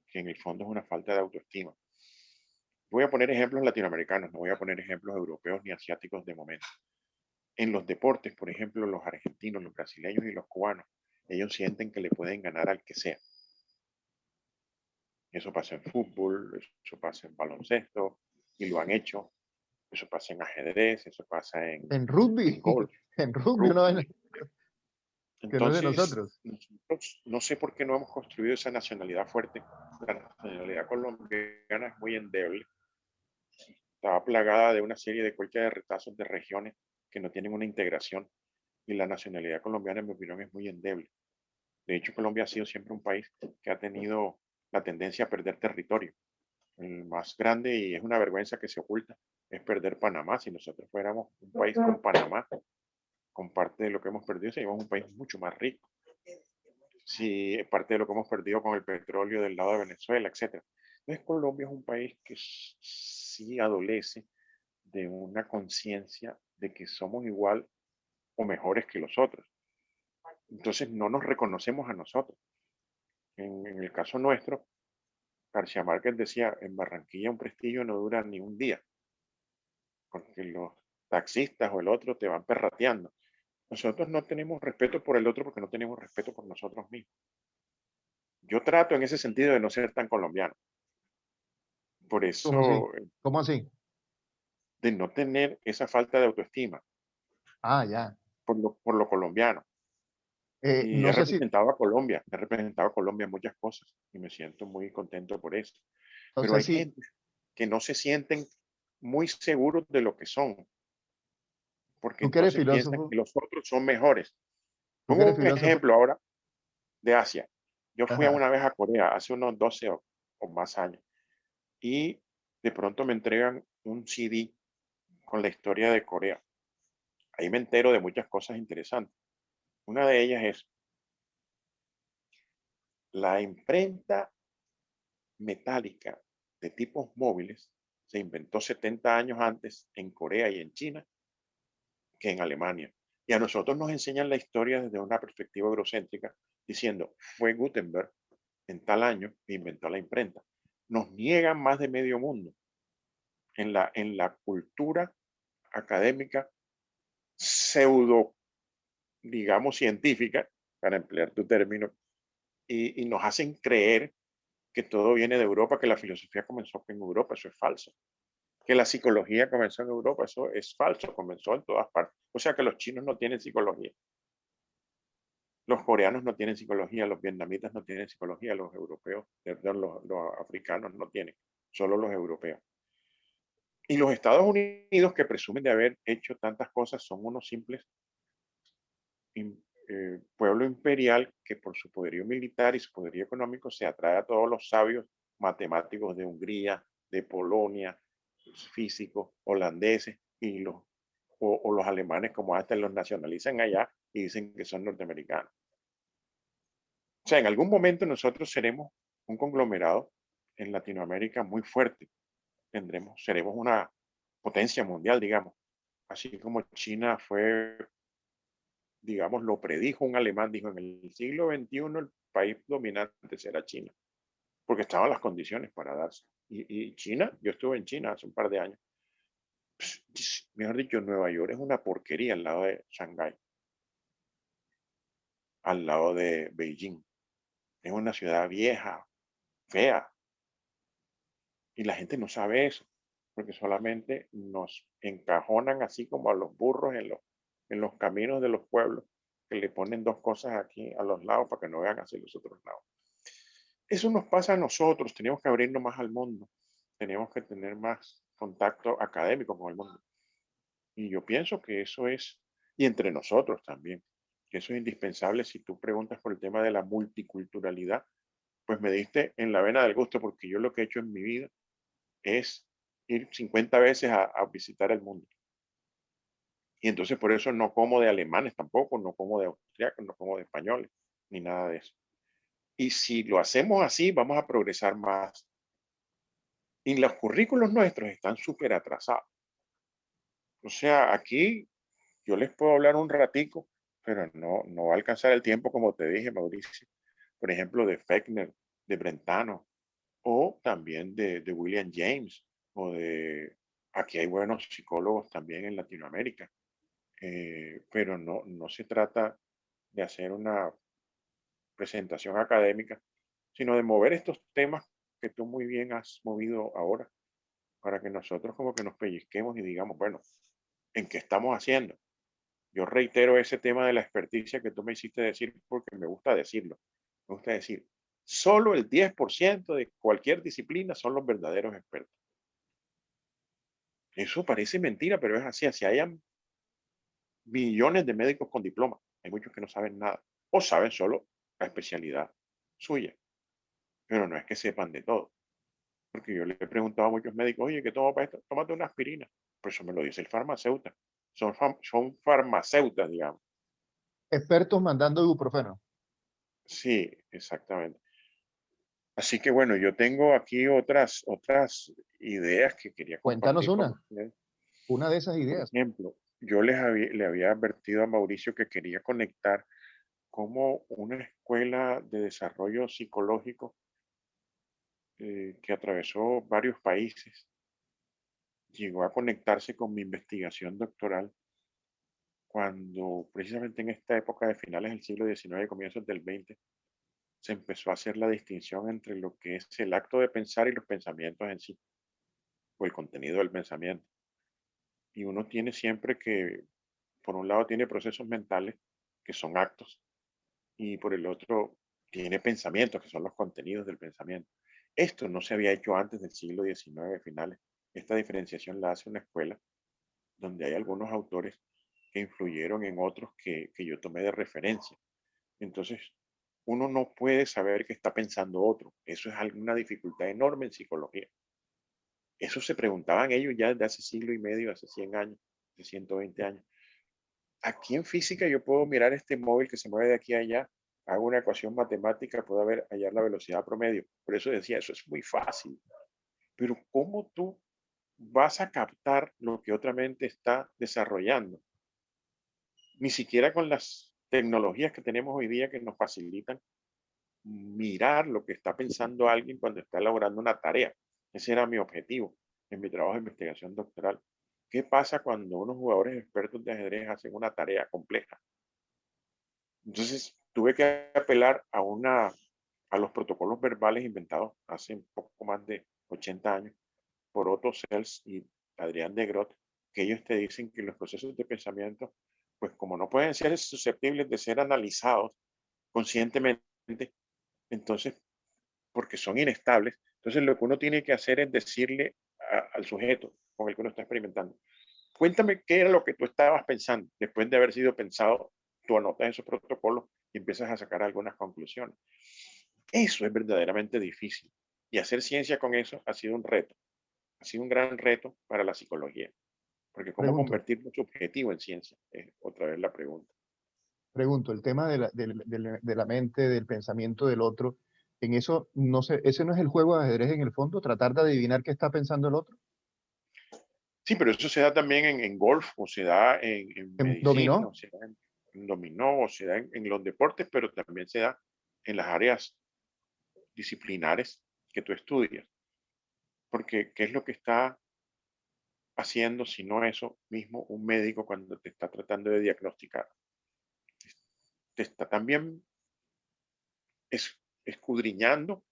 que en el fondo es una falta de autoestima. Voy a poner ejemplos latinoamericanos, no voy a poner ejemplos europeos ni asiáticos de momento. En los deportes, por ejemplo, los argentinos, los brasileños y los cubanos, ellos sienten que le pueden ganar al que sea. Eso pasa en fútbol, eso pasa en baloncesto, y lo han hecho. Eso pasa en ajedrez, eso pasa En en rugby, golf, en en rugby, una vaina rugby. que no es de Entonces, nosotros. nosotros no sé por qué no hemos construido esa nacionalidad fuerte. La nacionalidad colombiana es muy endeble. Estaba plagada de una serie de cuellas de retazos de regiones que no tienen una integración. Y la nacionalidad colombiana, en mi opinión, es muy endeble. De hecho, Colombia ha sido siempre un país que ha tenido la tendencia a perder territorio. El más grande, y es una vergüenza que se oculta, es perder Panamá. Si nosotros fuéramos un país con Panamá, con parte de lo que hemos perdido, seríamos un país mucho más rico. Si parte de lo que hemos perdido con el petróleo del lado de Venezuela, etcétera. Entonces, Colombia es un país que sí adolece de una conciencia de que somos igual o mejores que los otros. Entonces, no nos reconocemos a nosotros. En el caso nuestro, García Márquez decía, en Barranquilla un prestigio no dura ni un día, porque los taxistas o el otro te van perrateando. Nosotros no tenemos respeto por el otro porque no tenemos respeto por nosotros mismos. Yo trato en ese sentido de no ser tan colombiano. Por ¿Cómo así? eso, ¿Cómo así? de no tener esa falta de autoestima Ah, ya. por lo colombiano. Y No sé si, he representado a Colombia en muchas cosas y me siento muy contento por eso. no Pero sé hay si, gente que no se sienten muy seguros de lo que son, porque tú que eres entonces piensan filósofo, que los otros son mejores. tú que Pongo eres un filósofo, ejemplo ahora de Asia. Yo fui ajá, una vez a Corea hace unos 12 o más años y de pronto me entregan un CD con la historia de Corea. Ahí me entero de muchas cosas interesantes. Una de ellas es la imprenta metálica de tipos móviles se inventó 70 años antes en Corea y en China que en Alemania. Y a nosotros nos enseñan la historia desde una perspectiva eurocéntrica, diciendo, fue Gutenberg en tal año que inventó la imprenta. Nos niegan más de medio mundo en la cultura académica pseudo, digamos, científica, para emplear tu término, y nos hacen creer que todo viene de Europa, que la filosofía comenzó en Europa, eso es falso. Que la psicología comenzó en Europa, eso es falso, comenzó en todas partes. O sea que los chinos no tienen psicología, los coreanos no tienen psicología, los vietnamitas no tienen psicología, los europeos, perdón, los africanos no tienen, solo los europeos. Y los Estados Unidos, que presumen de haber hecho tantas cosas, son unos simples pueblo imperial que por su poderío militar y su poderío económico se atrae a todos los sabios matemáticos de Hungría, de Polonia, los físicos holandeses y o los alemanes, como hasta los nacionalizan allá y dicen que son norteamericanos. O sea, en algún momento nosotros seremos un conglomerado en Latinoamérica muy fuerte. Seremos una potencia mundial, digamos. Así como China fue, digamos, lo predijo un alemán, dijo, en el siglo XXI el país dominante será China, porque estaban las condiciones para darse. Y China, yo estuve en China hace un par de años, mejor dicho, Nueva York es una porquería al lado de Shanghái, al lado de Beijing. Es una ciudad vieja, fea, y la gente no sabe eso, porque solamente nos encajonan así como a los burros en los caminos de los pueblos, que le ponen dos cosas aquí a los lados para que no vean hacia los otros lados. Eso nos pasa a nosotros, tenemos que abrirnos más al mundo, tenemos que tener más contacto académico con el mundo. Y yo pienso que eso es, y entre nosotros también, que eso es indispensable. Si tú preguntas por el tema de la multiculturalidad, pues me diste en la vena del gusto, porque yo lo que he hecho en mi vida es ir 50 veces a visitar el mundo. Y entonces por eso no como de alemanes tampoco, no como de austriacos, no como de españoles, ni nada de eso. Y si lo hacemos así, vamos a progresar más. Y los currículos nuestros están súper atrasados. O sea, aquí yo les puedo hablar un ratico, pero no va a alcanzar el tiempo, como te dije, Mauricio. Por ejemplo, de Fechner, de Brentano, o también de William James, o de... Aquí hay buenos psicólogos también en Latinoamérica, pero no se trata de hacer una presentación académica, sino de mover estos temas que tú muy bien has movido ahora, para que nosotros como que nos pellizquemos y digamos, bueno, ¿en qué estamos haciendo? Yo reitero ese tema de la experticia que tú me hiciste decir porque me gusta decirlo. Me gusta decir, solo el 10% de cualquier disciplina son los verdaderos expertos. Eso parece mentira, pero es así. Así hayan millones de médicos con diploma. Hay muchos que no saben nada o saben solo la especialidad suya, pero no es que sepan de todo. Porque yo le he preguntado a muchos médicos, oye, ¿qué tomo para esto? Tómate una aspirina. Pues eso me lo dice el farmacéutico. Son farmacéuticas, digamos. Expertos mandando ibuprofeno. Sí, exactamente. Así que bueno, yo tengo aquí otras ideas que quería Cuéntanos compartir con ustedes. una de esas Por ideas. ejemplo, le había advertido a Mauricio que quería conectar cómo una escuela de desarrollo psicológico que atravesó varios países llegó a conectarse con mi investigación doctoral cuando precisamente en esta época de finales del siglo XIX y comienzos del XX se empezó a hacer la distinción entre lo que es el acto de pensar y los pensamientos en sí, o el contenido del pensamiento. Y uno tiene siempre que, por un lado, tiene procesos mentales, que son actos, y por el otro, tiene pensamientos, que son los contenidos del pensamiento. Esto no se había hecho antes del siglo XIX, finales. Esta diferenciación la hace una escuela donde hay algunos autores que influyeron en otros que yo tomé de referencia. Entonces, uno no puede saber qué está pensando otro. Eso es una dificultad enorme en psicología. Eso se preguntaban ellos ya desde hace siglo y medio, hace 100 años, hace 120 años. Aquí en física yo puedo mirar este móvil que se mueve de aquí a allá, hago una ecuación matemática, puedo hallar la velocidad promedio. Por eso decía, eso es muy fácil. Pero ¿cómo tú vas a captar lo que otra mente está desarrollando? Ni siquiera con las tecnologías que tenemos hoy día que nos facilitan mirar lo que está pensando alguien cuando está elaborando una tarea. Ese era mi objetivo en mi trabajo de investigación doctoral. ¿Qué pasa cuando unos jugadores expertos de ajedrez hacen una tarea compleja? Entonces tuve que apelar a una a los protocolos verbales inventados hace un poco más de 80 años por Otto Sells y Adrián de Groot, que ellos te dicen que los procesos de pensamiento, pues como no pueden ser susceptibles de ser analizados conscientemente, entonces, porque son inestables, entonces lo que uno tiene que hacer es decirle al sujeto con el que uno está experimentando, cuéntame qué era lo que tú estabas pensando después de haber sido pensado, tú anotas esos protocolos y empiezas a sacar algunas conclusiones. Eso es verdaderamente difícil. Y hacer ciencia con eso ha sido un reto, ha sido un gran reto para la psicología. Porque cómo Pregunto, convertir lo subjetivo en ciencia es otra vez la pregunta. pregunto, el tema de la mente, del pensamiento del otro, en eso, no sé, ese no es el juego de ajedrez en el fondo, tratar de adivinar qué está pensando el otro. Sí, pero eso se da también en golf, o se da en ¿En medicina, dominó? o se da en dominó, o se da en los deportes, pero también se da en las áreas disciplinares que tú estudias. Porque, ¿qué es lo que está haciendo, si no eso mismo, un médico cuando te está tratando de diagnosticar? Te está también escudriñando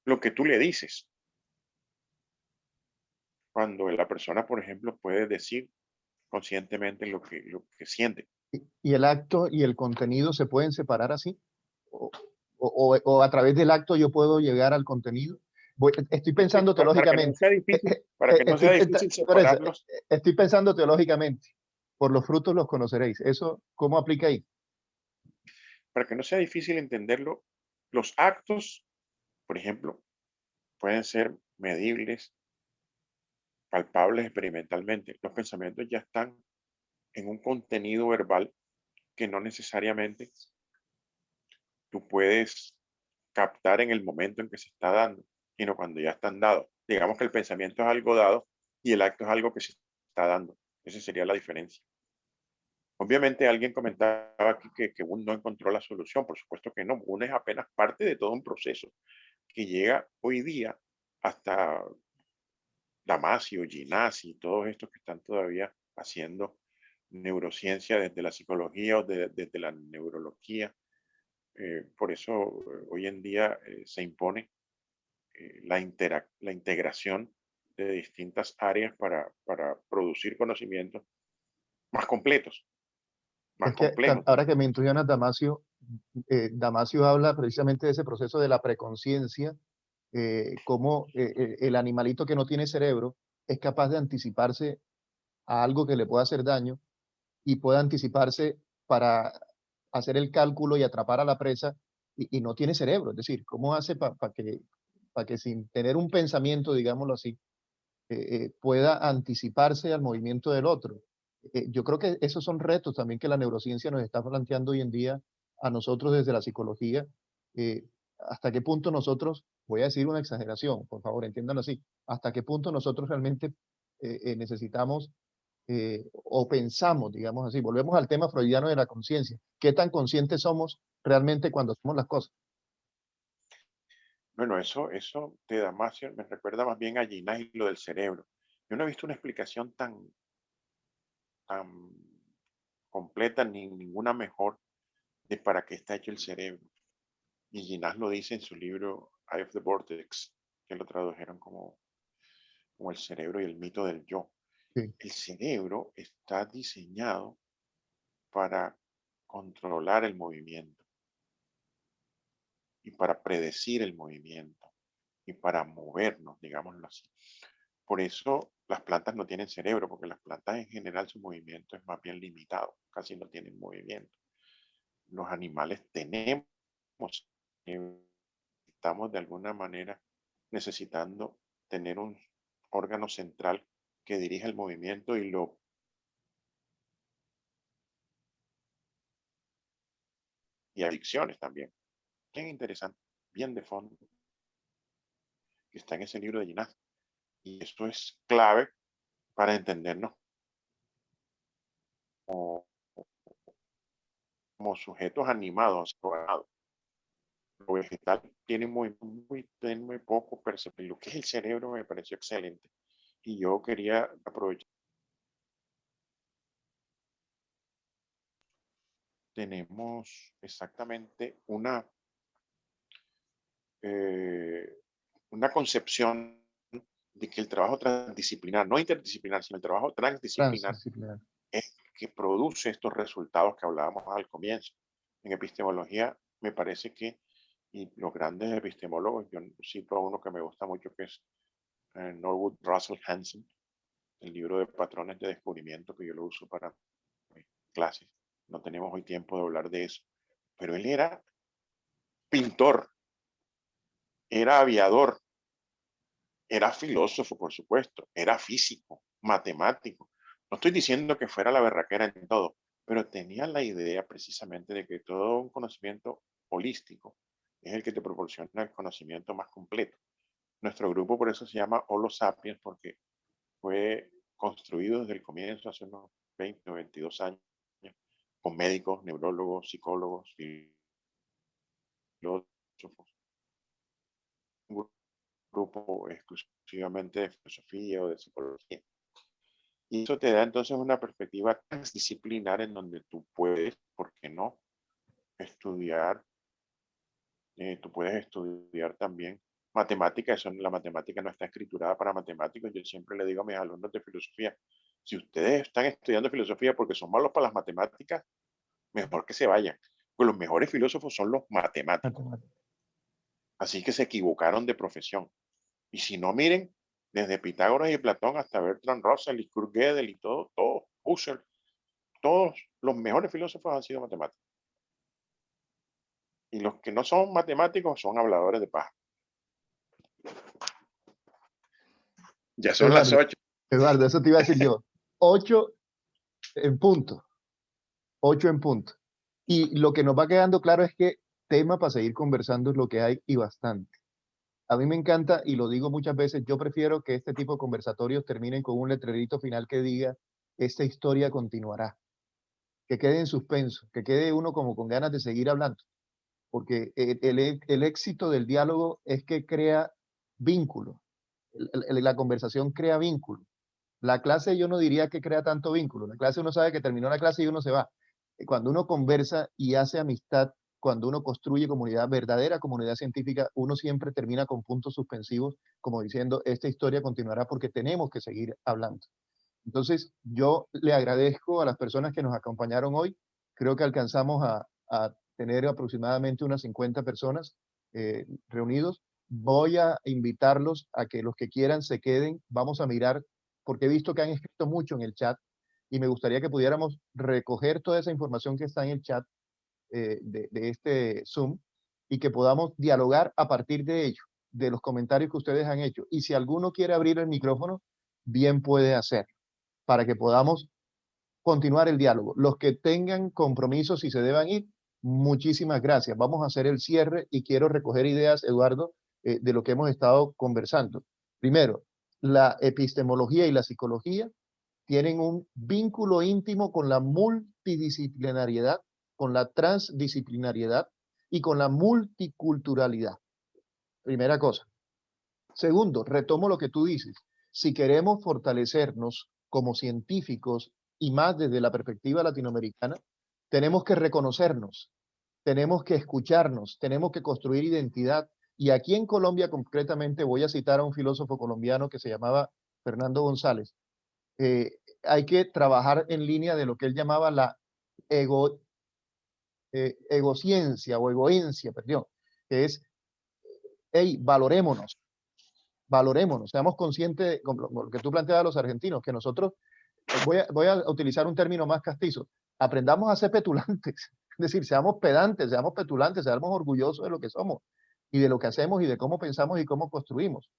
lo que tú le dices. Cuando la persona, por ejemplo, puede decir conscientemente lo que siente. Y el acto y el contenido se pueden separar así? ¿O, o a través del acto yo puedo llegar al contenido? Estoy Es que pensando para que no teológicamente. sea difícil, para que no Estoy, sea difícil por eso, separarlos, estoy pensando teológicamente. Por los frutos los conoceréis. ¿Eso cómo aplica ahí? para que no sea difícil entenderlo, los actos, por ejemplo, pueden ser medibles, palpables experimentalmente. Los pensamientos ya están en un contenido verbal que no necesariamente tú puedes captar en el momento en que se está dando, sino cuando ya están dados. Digamos que el pensamiento es algo dado y el acto es algo que se está dando. Esa sería la diferencia. Obviamente alguien comentaba aquí que uno no encontró la solución. Por supuesto que no. Uno es apenas parte de todo un proceso que llega hoy día hasta Damasio, Ginasi, todos estos que están todavía haciendo neurociencia desde la psicología o desde la neurología. Por eso hoy en día se impone la integración de distintas áreas para producir conocimientos más completos, más Es que complejos ahora que también. me intuyonas, Damasio, Damasio habla precisamente de ese proceso de la preconciencia, cómo el animalito que no tiene cerebro es capaz de anticiparse a algo que le pueda hacer daño y puede anticiparse para hacer el cálculo y atrapar a la presa y no tiene cerebro. Es decir, ¿cómo hace para que sin tener un pensamiento, digámoslo así, pueda anticiparse al movimiento del otro? Yo creo que esos son retos también que la neurociencia nos está planteando hoy en día a nosotros desde la psicología. eh, ¿Hasta qué punto nosotros, voy a decir una exageración, por favor, entiéndanlo así, hasta qué punto nosotros realmente necesitamos o pensamos, digamos así, volvemos al tema freudiano de la conciencia, qué tan conscientes somos realmente cuando hacemos las cosas? Bueno, eso de Damasio me recuerda más bien a Ginás y lo del cerebro. Yo no he visto una explicación tan completa ni ninguna mejor de para qué está hecho el cerebro. Y Ginás lo dice en su libro Eye of the Vortex, que lo tradujeron como el cerebro y el mito del yo. Sí. El cerebro está diseñado para controlar el movimiento y para predecir el movimiento y para movernos, digámoslo así. Por eso las plantas no tienen cerebro, porque las plantas en general su movimiento es más bien limitado, casi no tienen movimiento. Los animales tenemos, estamos de alguna manera necesitando tener un órgano central que dirija el movimiento y adicciones también. Bien interesante, bien de fondo, que está en ese libro de Ginás. Y esto es clave para entendernos como, como sujetos animados, programados. Lo vegetal tiene muy poco percepción. Lo que es el cerebro me pareció excelente. Y yo quería aprovechar. Tenemos exactamente eh, una concepción de que el trabajo transdisciplinar, no interdisciplinar, sino el trabajo transdisciplinar, Transdisciplinar. es el que produce estos resultados que hablábamos al comienzo. En epistemología, me parece que, y los grandes epistemólogos, yo cito a uno que me gusta mucho, que es Norwood Russell Hansen, el libro de patrones de descubrimiento, que yo lo uso para mis clases. No tenemos hoy tiempo de hablar de eso, pero él era pintor, era aviador, era filósofo, por supuesto, era físico, matemático. No estoy diciendo que fuera la berraquera en todo, pero tenía la idea precisamente de que todo un conocimiento holístico es el que te proporciona el conocimiento más completo. Nuestro grupo por eso se llama Holo Sapiens, porque fue construido desde el comienzo, hace unos 20 o 22 años, con médicos, neurólogos, psicólogos, filósofos, un grupo exclusivamente de filosofía o de psicología. Y eso te da entonces una perspectiva transdisciplinar en donde tú puedes, ¿por qué no?, estudiar, tú puedes estudiar también matemática. Eso, la matemática no está escriturada para matemáticos. Yo siempre le digo a mis alumnos de filosofía, si ustedes están estudiando filosofía porque son malos para las matemáticas, mejor que se vayan, pues los mejores filósofos son los matemáticos. Matemática. Así que se equivocaron de profesión. Y si no, miren, desde Pitágoras y Platón hasta Bertrand Russell y Kurt Gödel y todo Husserl, todos los mejores filósofos han sido matemáticos. Y los que no son matemáticos son habladores de paja. Ya son las Eduardo, 8. Eduardo, eso te iba a decir yo. 8 en punto. 8 en punto. Y lo que nos va quedando claro es que tema para seguir conversando es lo que hay y bastante. A mí me encanta, y lo digo muchas veces, yo prefiero que este tipo de conversatorios terminen con un letrerito final que diga, esta historia continuará, que quede en suspenso, que quede uno como con ganas de seguir hablando, porque el éxito del diálogo es que crea vínculo, la conversación crea vínculo. La clase yo no diría que crea tanto vínculo, la clase uno sabe que terminó la clase y uno se va. Cuando uno conversa y hace amistad, cuando uno construye comunidad, verdadera comunidad científica, uno siempre termina con puntos suspensivos, como diciendo, esta historia continuará porque tenemos que seguir hablando. Entonces, yo le agradezco a las personas que nos acompañaron hoy. Creo que alcanzamos a tener aproximadamente unas 50 personas reunidos. Voy a invitarlos a que los que quieran se queden. Vamos a mirar, porque he visto que han escrito mucho en el chat y me gustaría que pudiéramos recoger toda esa información que está en el chat de este Zoom y que podamos dialogar a partir de ello, de los comentarios que ustedes han hecho. Y si alguno quiere abrir el micrófono, bien puede hacerlo para que podamos continuar el diálogo. Los que tengan compromisos y se deban ir, muchísimas gracias. Vamos a hacer el cierre y quiero recoger ideas, Eduardo, de lo que hemos estado conversando. Primero, la epistemología y la psicología tienen un vínculo íntimo con la multidisciplinariedad, con la transdisciplinariedad y con la multiculturalidad. Primera cosa. Segundo, retomo lo que tú dices. Si queremos fortalecernos como científicos y más desde la perspectiva latinoamericana, tenemos que reconocernos, tenemos que escucharnos, tenemos que construir identidad. Y aquí en Colombia concretamente voy a citar a un filósofo colombiano que se llamaba Fernando González. Hay que trabajar en línea de lo que él llamaba la ego, egociencia o egoencia, perdón, que es, hey, valorémonos, seamos conscientes, como lo que tú planteabas a los argentinos, que nosotros, voy a utilizar un término más castizo, aprendamos a ser petulantes, es decir, seamos pedantes, seamos petulantes, seamos orgullosos de lo que somos y de lo que hacemos y de cómo pensamos y cómo construimos.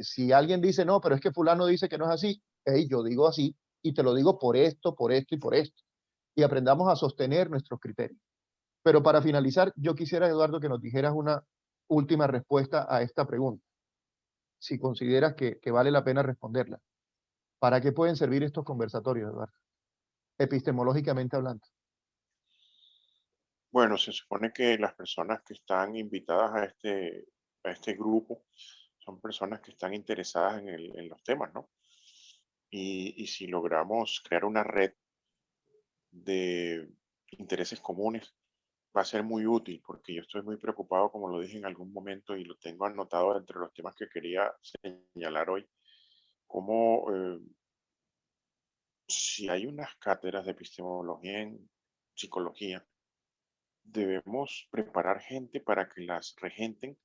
Si alguien dice, no, pero es que fulano dice que no es así, hey, yo digo así y te lo digo por esto, por esto y por esto. Y aprendamos a sostener nuestros criterios. Pero para finalizar, yo quisiera, Eduardo, que nos dijeras una última respuesta a esta pregunta si consideras que vale la pena responderla. ¿Para qué pueden servir estos conversatorios, Eduardo? Epistemológicamente hablando. Bueno, se supone que las personas que están invitadas a este grupo son personas que están interesadas en los temas, ¿no? Y si logramos crear una red de intereses comunes, va a ser muy útil porque yo estoy muy preocupado, como lo dije en algún momento y lo tengo anotado entre los temas que quería señalar hoy, como si hay unas cátedras de epistemología en psicología, debemos preparar gente para que las regenten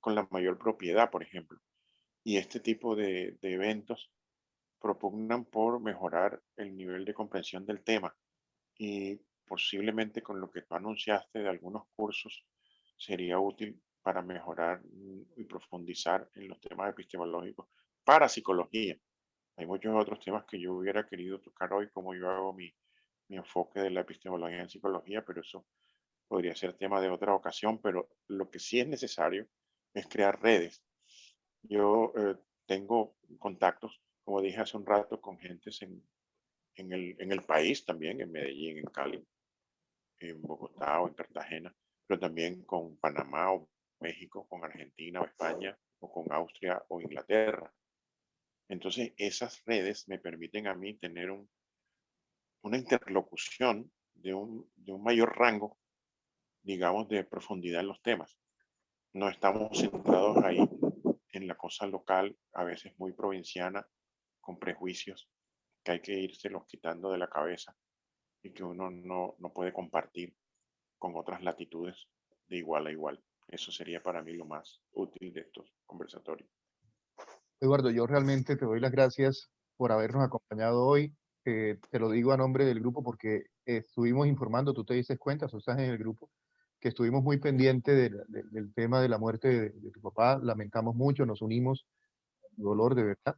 con la mayor propiedad, por ejemplo. Y este tipo de eventos propugnan por mejorar el nivel de comprensión del tema y posiblemente con lo que tú anunciaste de algunos cursos sería útil para mejorar y profundizar en los temas epistemológicos para psicología. Hay muchos otros temas que yo hubiera querido tocar hoy, como yo hago mi enfoque de la epistemología en psicología, pero eso podría ser tema de otra ocasión, pero lo que sí es necesario es crear redes. Yo tengo contactos, como dije hace un rato, con gentes en el país también, en Medellín, en Cali, en Bogotá o en Cartagena, pero también con Panamá o México, con Argentina o España o con Austria o Inglaterra. Entonces, esas redes me permiten a mí tener una interlocución de un mayor rango, digamos, de profundidad en los temas. No estamos centrados ahí en la cosa local, a veces muy provinciana, con prejuicios que hay que irse los quitando de la cabeza y que uno no puede compartir con otras latitudes de igual a igual. Eso sería para mí lo más útil de estos conversatorios. Eduardo, yo realmente te doy las gracias por habernos acompañado hoy. Te lo digo a nombre del grupo porque estuvimos informando, tú te diste cuenta, tú estás en el grupo, que estuvimos muy pendientes del tema de la muerte de tu papá. Lamentamos mucho, nos unimos, dolor de verdad.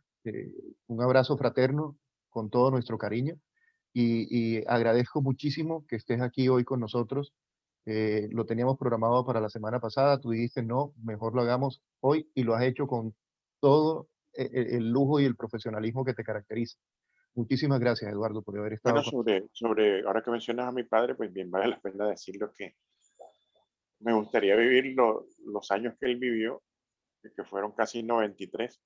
Un abrazo fraterno con todo nuestro cariño y agradezco muchísimo que estés aquí hoy con nosotros. Lo teníamos programado para la semana pasada, tú dijiste no, mejor lo hagamos hoy y lo has hecho con todo el lujo y el profesionalismo que te caracteriza. Muchísimas gracias, Eduardo, por haber estado Bueno, con ahora que mencionas a mi padre, pues bien vale la pena decirlo que me gustaría vivir los años que él vivió, que fueron casi 93,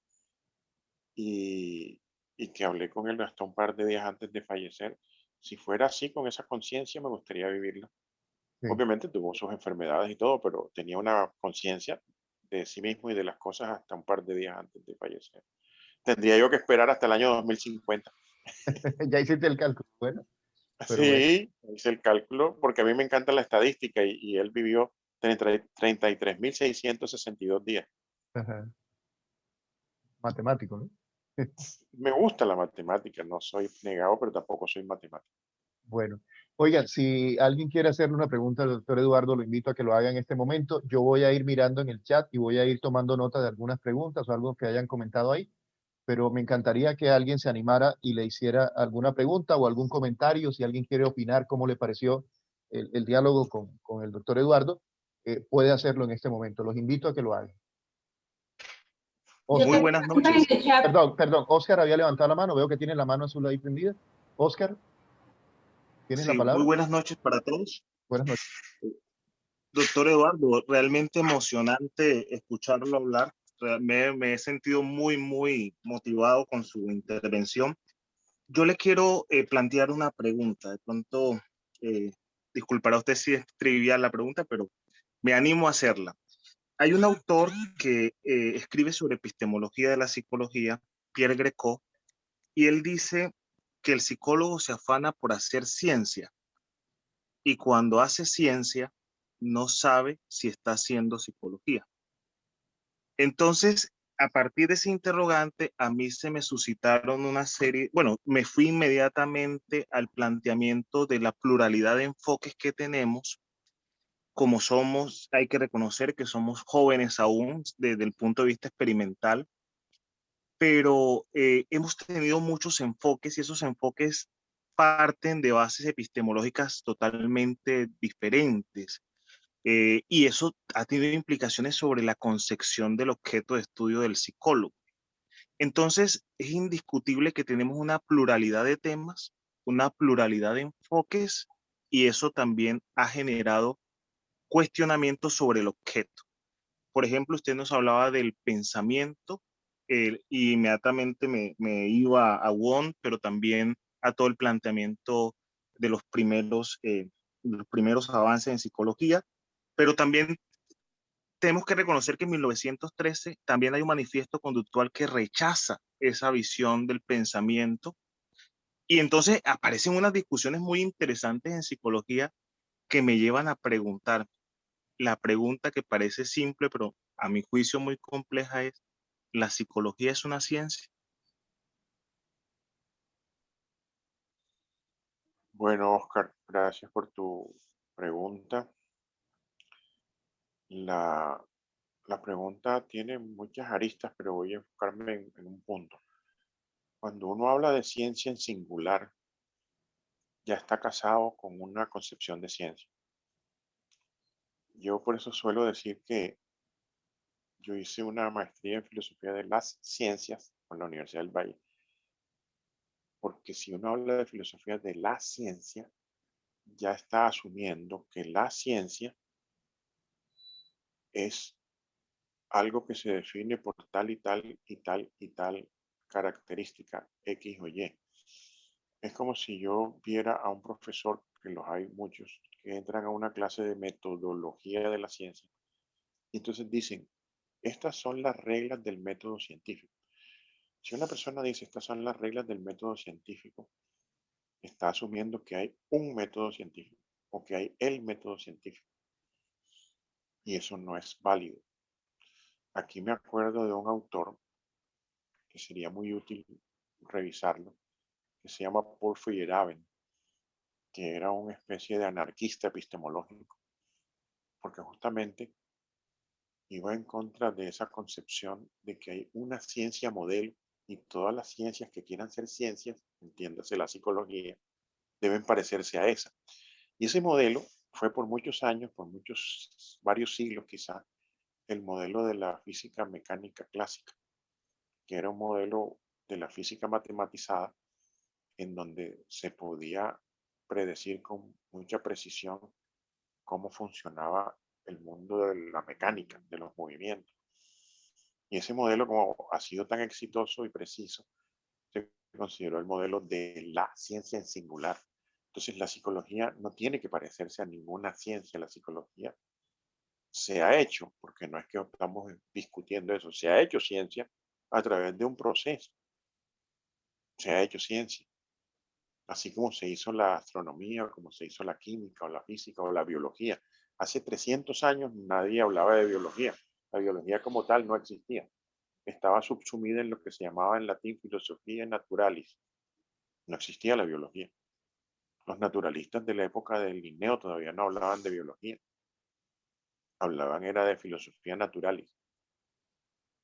y, y que hablé con él hasta un par de días antes de fallecer. Si fuera así, con esa conciencia, me gustaría vivirla. nosotros. Obviamente tuvo sus enfermedades y todo, pero tenía una conciencia de sí mismo y de las cosas hasta un par de días antes de fallecer. Tendría yo que esperar hasta el año 2050. Ya hiciste el cálculo, bueno, pero bueno, Sí, hice el cálculo, porque a mí me encanta la estadística y él vivió 33.662 días. ajá, matemático, ¿no? Me gusta la matemática, no soy negado, pero tampoco soy matemático. Bueno, oigan, si alguien quiere hacerle una pregunta al doctor Eduardo, lo invito a que lo haga en este momento. Yo voy a ir mirando en el chat y voy a ir tomando nota de algunas preguntas o algo que hayan comentado ahí, pero me encantaría que alguien se animara y le hiciera alguna pregunta o algún comentario, si alguien quiere opinar cómo le pareció el diálogo con el doctor Eduardo, puede hacerlo en este momento. Los invito a que lo hagan. Yo Oscar, tengo Buenas preguntas en noches. el chat. perdón, Oscar había levantado la mano, veo que tiene la mano azul ahí prendida. Oscar, ¿tienes la Sí, muy palabra? buenas noches para todos. Buenas noches. Doctor Eduardo, realmente emocionante escucharlo hablar. Me he sentido muy motivado con su intervención. Yo le quiero plantear una pregunta. De pronto, eh, disculpará usted si es trivial la pregunta, pero me animo a hacerla. Hay un autor que escribe sobre epistemología de la psicología, Pierre Greco, y él dice que el psicólogo se afana por hacer ciencia y cuando hace ciencia no sabe si está haciendo psicología. Entonces, a partir de ese interrogante, a mí se me suscitaron una serie, bueno, me fui inmediatamente al planteamiento de la pluralidad de enfoques que tenemos. Como somos, hay que reconocer que somos jóvenes aún desde el punto de vista experimental, pero hemos tenido muchos enfoques y esos enfoques parten de bases epistemológicas totalmente diferentes. Y eso ha tenido implicaciones sobre la concepción del objeto de estudio del psicólogo. Entonces, es indiscutible que tenemos una pluralidad de temas, una pluralidad de enfoques, y eso también ha generado cuestionamientos sobre el objeto. Por ejemplo, usted nos hablaba del pensamiento, y inmediatamente me iba a Wundt, pero también a todo el planteamiento de los primeros los primeros avances en psicología, pero también tenemos que reconocer que en 1913 también hay un manifiesto conductual que rechaza esa visión del pensamiento. Y entonces aparecen unas discusiones muy interesantes en psicología que me llevan a preguntar. La pregunta que parece simple, pero a mi juicio muy compleja es, ¿la psicología es una ciencia? Bueno, Oscar, gracias por tu pregunta. La, la pregunta tiene muchas aristas, pero voy a enfocarme en un punto. Cuando uno habla de ciencia en singular, ya está casado con una concepción de ciencia. Yo por eso suelo decir que yo hice una maestría en filosofía de las ciencias con la Universidad del Valle, porque si uno habla de filosofía de la ciencia, ya está asumiendo que la ciencia es algo que se define por tal y tal y tal y tal característica X o Y. Es como si yo viera a un profesor, que los hay muchos, que entran a una clase de metodología de la ciencia y entonces dicen, estas son las reglas del método científico. Si una persona dice, estas son las reglas del método científico, está asumiendo que hay un método científico o que hay el método científico. Y eso no es válido. Aquí me acuerdo de un autor que sería muy útil revisarlo, que se llama Paul Feyerabend, que era una especie de anarquista epistemológico, porque justamente iba en contra de esa concepción de que hay una ciencia modelo y todas las ciencias que quieran ser ciencias, entiéndase la psicología, deben parecerse a esa. Y ese modelo fue por muchos años, varios siglos quizá, el modelo de la física mecánica clásica, que era un modelo de la física matematizada en donde se podía predecir con mucha precisión cómo funcionaba el mundo de la mecánica, de los movimientos. Y ese modelo, como ha sido tan exitoso y preciso, se consideró el modelo de la ciencia en singular. Entonces, la psicología no tiene que parecerse a ninguna ciencia. La psicología se ha hecho, porque no es que estamos discutiendo eso, se ha hecho ciencia a través de un proceso. Se ha hecho ciencia. Así como se hizo la astronomía, como se hizo la química o la física o la biología. Hace 300 años nadie hablaba de biología. La biología como tal no existía. Estaba subsumida en lo que se llamaba en latín filosofía naturalis. No existía la biología. Los naturalistas de la época del Linneo todavía no hablaban de biología. Hablaban era de filosofía naturalis.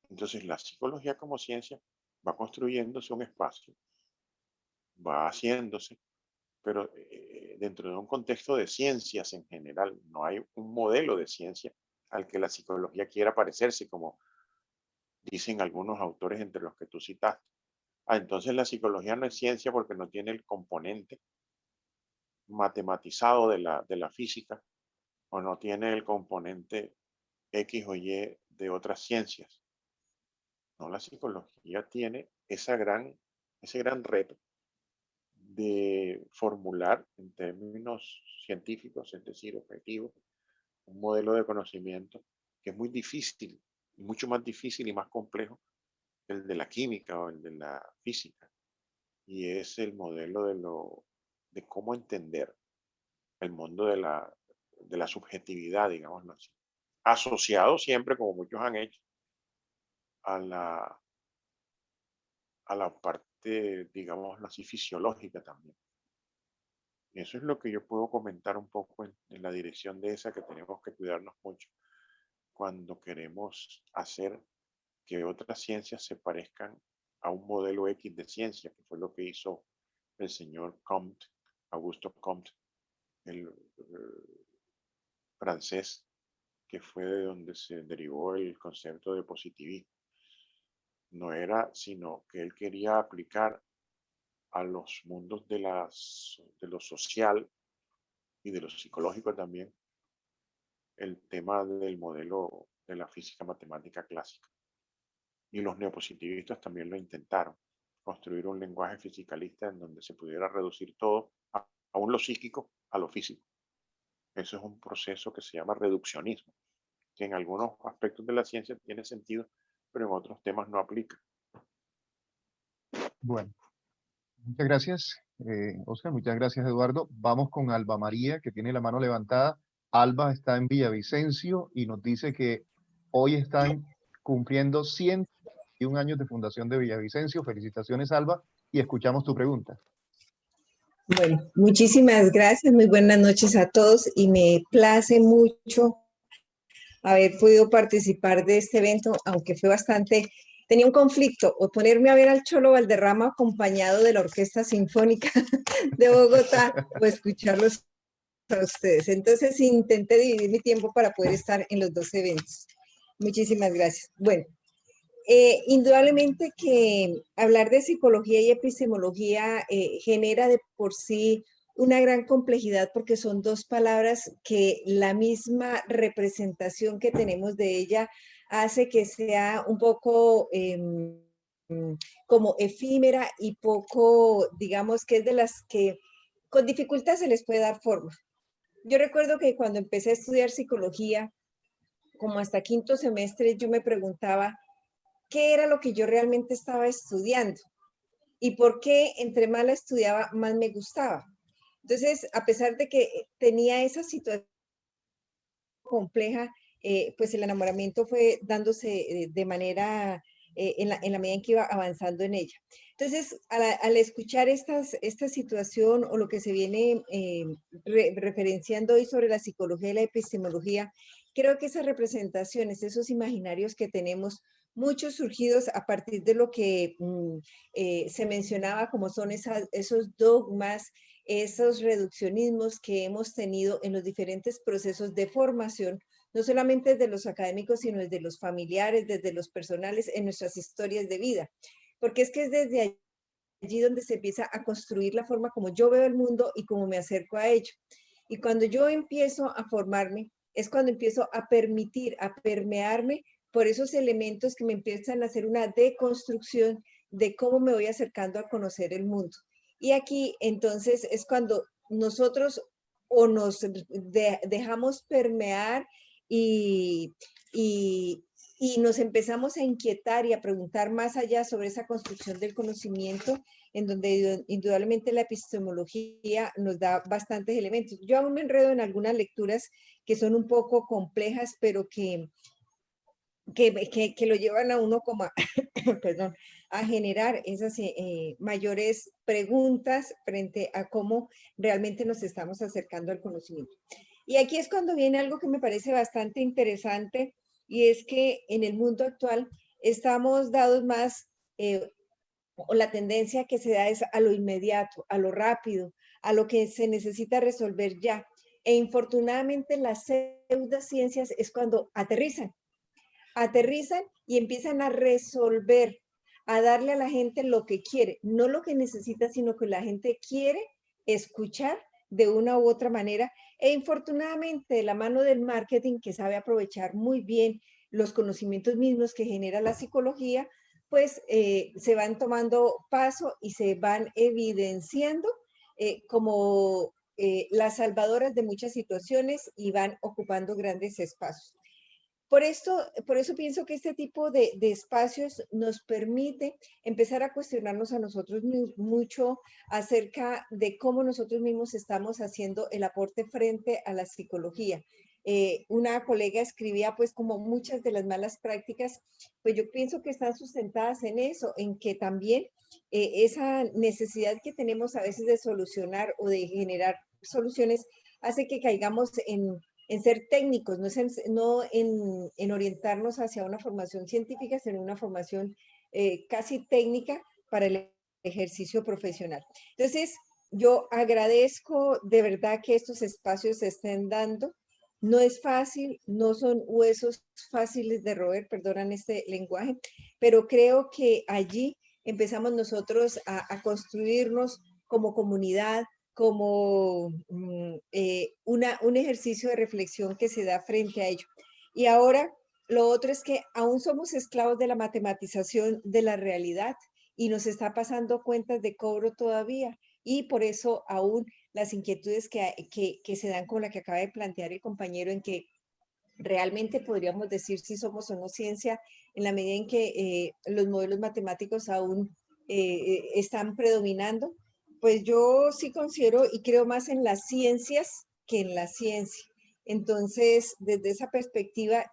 Entonces la psicología como ciencia va construyéndose un espacio, va haciéndose, pero dentro de un contexto de ciencias en general, no hay un modelo de ciencia al que la psicología quiera parecerse, como dicen algunos autores entre los que tú citaste. Entonces la psicología no es ciencia porque no tiene el componente matematizado de la física o no tiene el componente X o Y de otras ciencias. No, la psicología tiene ese gran reto de formular en términos científicos, es decir, objetivos, un modelo de conocimiento que es muy difícil, mucho más difícil y más complejo que el de la química o el de la física. Y es el modelo de cómo entender el mundo de la subjetividad, digámoslo así. Asociado siempre, como muchos han hecho, a a la parte, digámoslo así, fisiológica también. Y eso es lo que yo puedo comentar un poco en la dirección de esa, que tenemos que cuidarnos mucho cuando queremos hacer que otras ciencias se parezcan a un modelo X de ciencia, que fue lo que hizo el señor Comte, Augusto Comte, el francés, que fue de donde se derivó el concepto de positivismo. No era sino que él quería aplicar a los mundos de lo social y de lo psicológico también el tema del modelo de la física matemática clásica. Y los neopositivistas también lo intentaron, construir un lenguaje fisicalista en donde se pudiera reducir todo, aún lo psíquico, a lo físico. Eso es un proceso que se llama reduccionismo, que en algunos aspectos de la ciencia tiene sentido, pero en otros temas no aplica. Bueno, muchas gracias, Oscar, muchas gracias, Eduardo. Vamos con Alba María, que tiene la mano levantada. Alba está en Villavicencio y nos dice que hoy están cumpliendo 101 años de fundación de Villavicencio. Felicitaciones, Alba, y escuchamos tu pregunta. Bueno, muchísimas gracias, muy buenas noches a todos y me place mucho haber podido participar de este evento, aunque fue bastante, tenía un conflicto, o ponerme a ver al Cholo Valderrama acompañado de la Orquesta Sinfónica de Bogotá o escucharlos a ustedes. Entonces intenté dividir mi tiempo para poder estar en los dos eventos. Muchísimas gracias. Bueno, indudablemente que hablar de psicología y epistemología genera de por sí una gran complejidad porque son dos palabras que la misma representación que tenemos de ella hace que sea un poco como efímera y poco, digamos que es de las que con dificultad se les puede dar forma. Yo recuerdo que cuando empecé a estudiar psicología, como hasta quinto semestre, yo me preguntaba qué era lo que yo realmente estaba estudiando y por qué entre más la estudiaba, más me gustaba. Entonces, a pesar de que tenía esa situación compleja, pues el enamoramiento fue dándose de manera, en la medida en que iba avanzando en ella. Entonces, al escuchar esta situación o lo que se viene referenciando hoy sobre la psicología y la epistemología, creo que esas representaciones, esos imaginarios que tenemos, muchos surgidos a partir de lo que se mencionaba como son esos dogmas, esos reduccionismos que hemos tenido en los diferentes procesos de formación, no solamente desde los académicos, sino desde los familiares, desde los personales, en nuestras historias de vida. Porque es que es desde allí donde se empieza a construir la forma como yo veo el mundo y cómo me acerco a ello. Y cuando yo empiezo a formarme, es cuando empiezo a permitir, a permearme por esos elementos que me empiezan a hacer una deconstrucción de cómo me voy acercando a conocer el mundo. Y aquí entonces es cuando nosotros o nos dejamos permear y, y, y nos empezamos a inquietar y a preguntar más allá sobre esa construcción del conocimiento, en donde indudablemente la epistemología nos da bastantes elementos. Yo aún me enredo en algunas lecturas que son un poco complejas, pero que lo llevan a uno como a, perdón, a generar esas mayores preguntas frente a cómo realmente nos estamos acercando al conocimiento. Y aquí es cuando viene algo que me parece bastante interesante, y es que en el mundo actual estamos dados más, o la tendencia que se da es a lo inmediato, a lo rápido, a lo que se necesita resolver ya. E infortunadamente las pseudociencias es cuando aterrizan y empiezan a resolver, a darle a la gente lo que quiere, no lo que necesita, sino que la gente quiere escuchar de una u otra manera. E infortunadamente, de la mano del marketing, que sabe aprovechar muy bien los conocimientos mismos que genera la psicología, pues se van tomando paso y se van evidenciando como las salvadoras de muchas situaciones y van ocupando grandes espacios. Por eso pienso que este tipo de espacios nos permite empezar a cuestionarnos a nosotros mucho acerca de cómo nosotros mismos estamos haciendo el aporte frente a la psicología. Una colega escribía pues como muchas de las malas prácticas, pues yo pienso que están sustentadas en eso, en que también esa necesidad que tenemos a veces de solucionar o de generar soluciones hace que caigamos en ser técnicos, no en orientarnos hacia una formación científica, sino una formación casi técnica para el ejercicio profesional. Entonces, yo agradezco de verdad que estos espacios se estén dando. No es fácil, no son huesos fáciles de roer, perdonan este lenguaje, pero creo que allí empezamos nosotros a construirnos como comunidad, como un ejercicio de reflexión que se da frente a ello. Y ahora, lo otro es que aún somos esclavos de la matematización de la realidad y nos está pasando cuentas de cobro todavía. Y por eso aún las inquietudes que se dan con la que acaba de plantear el compañero, en que realmente podríamos decir si somos o no ciencia en la medida en que los modelos matemáticos aún están predominando. Pues yo sí considero y creo más en las ciencias que en la ciencia. Entonces, desde esa perspectiva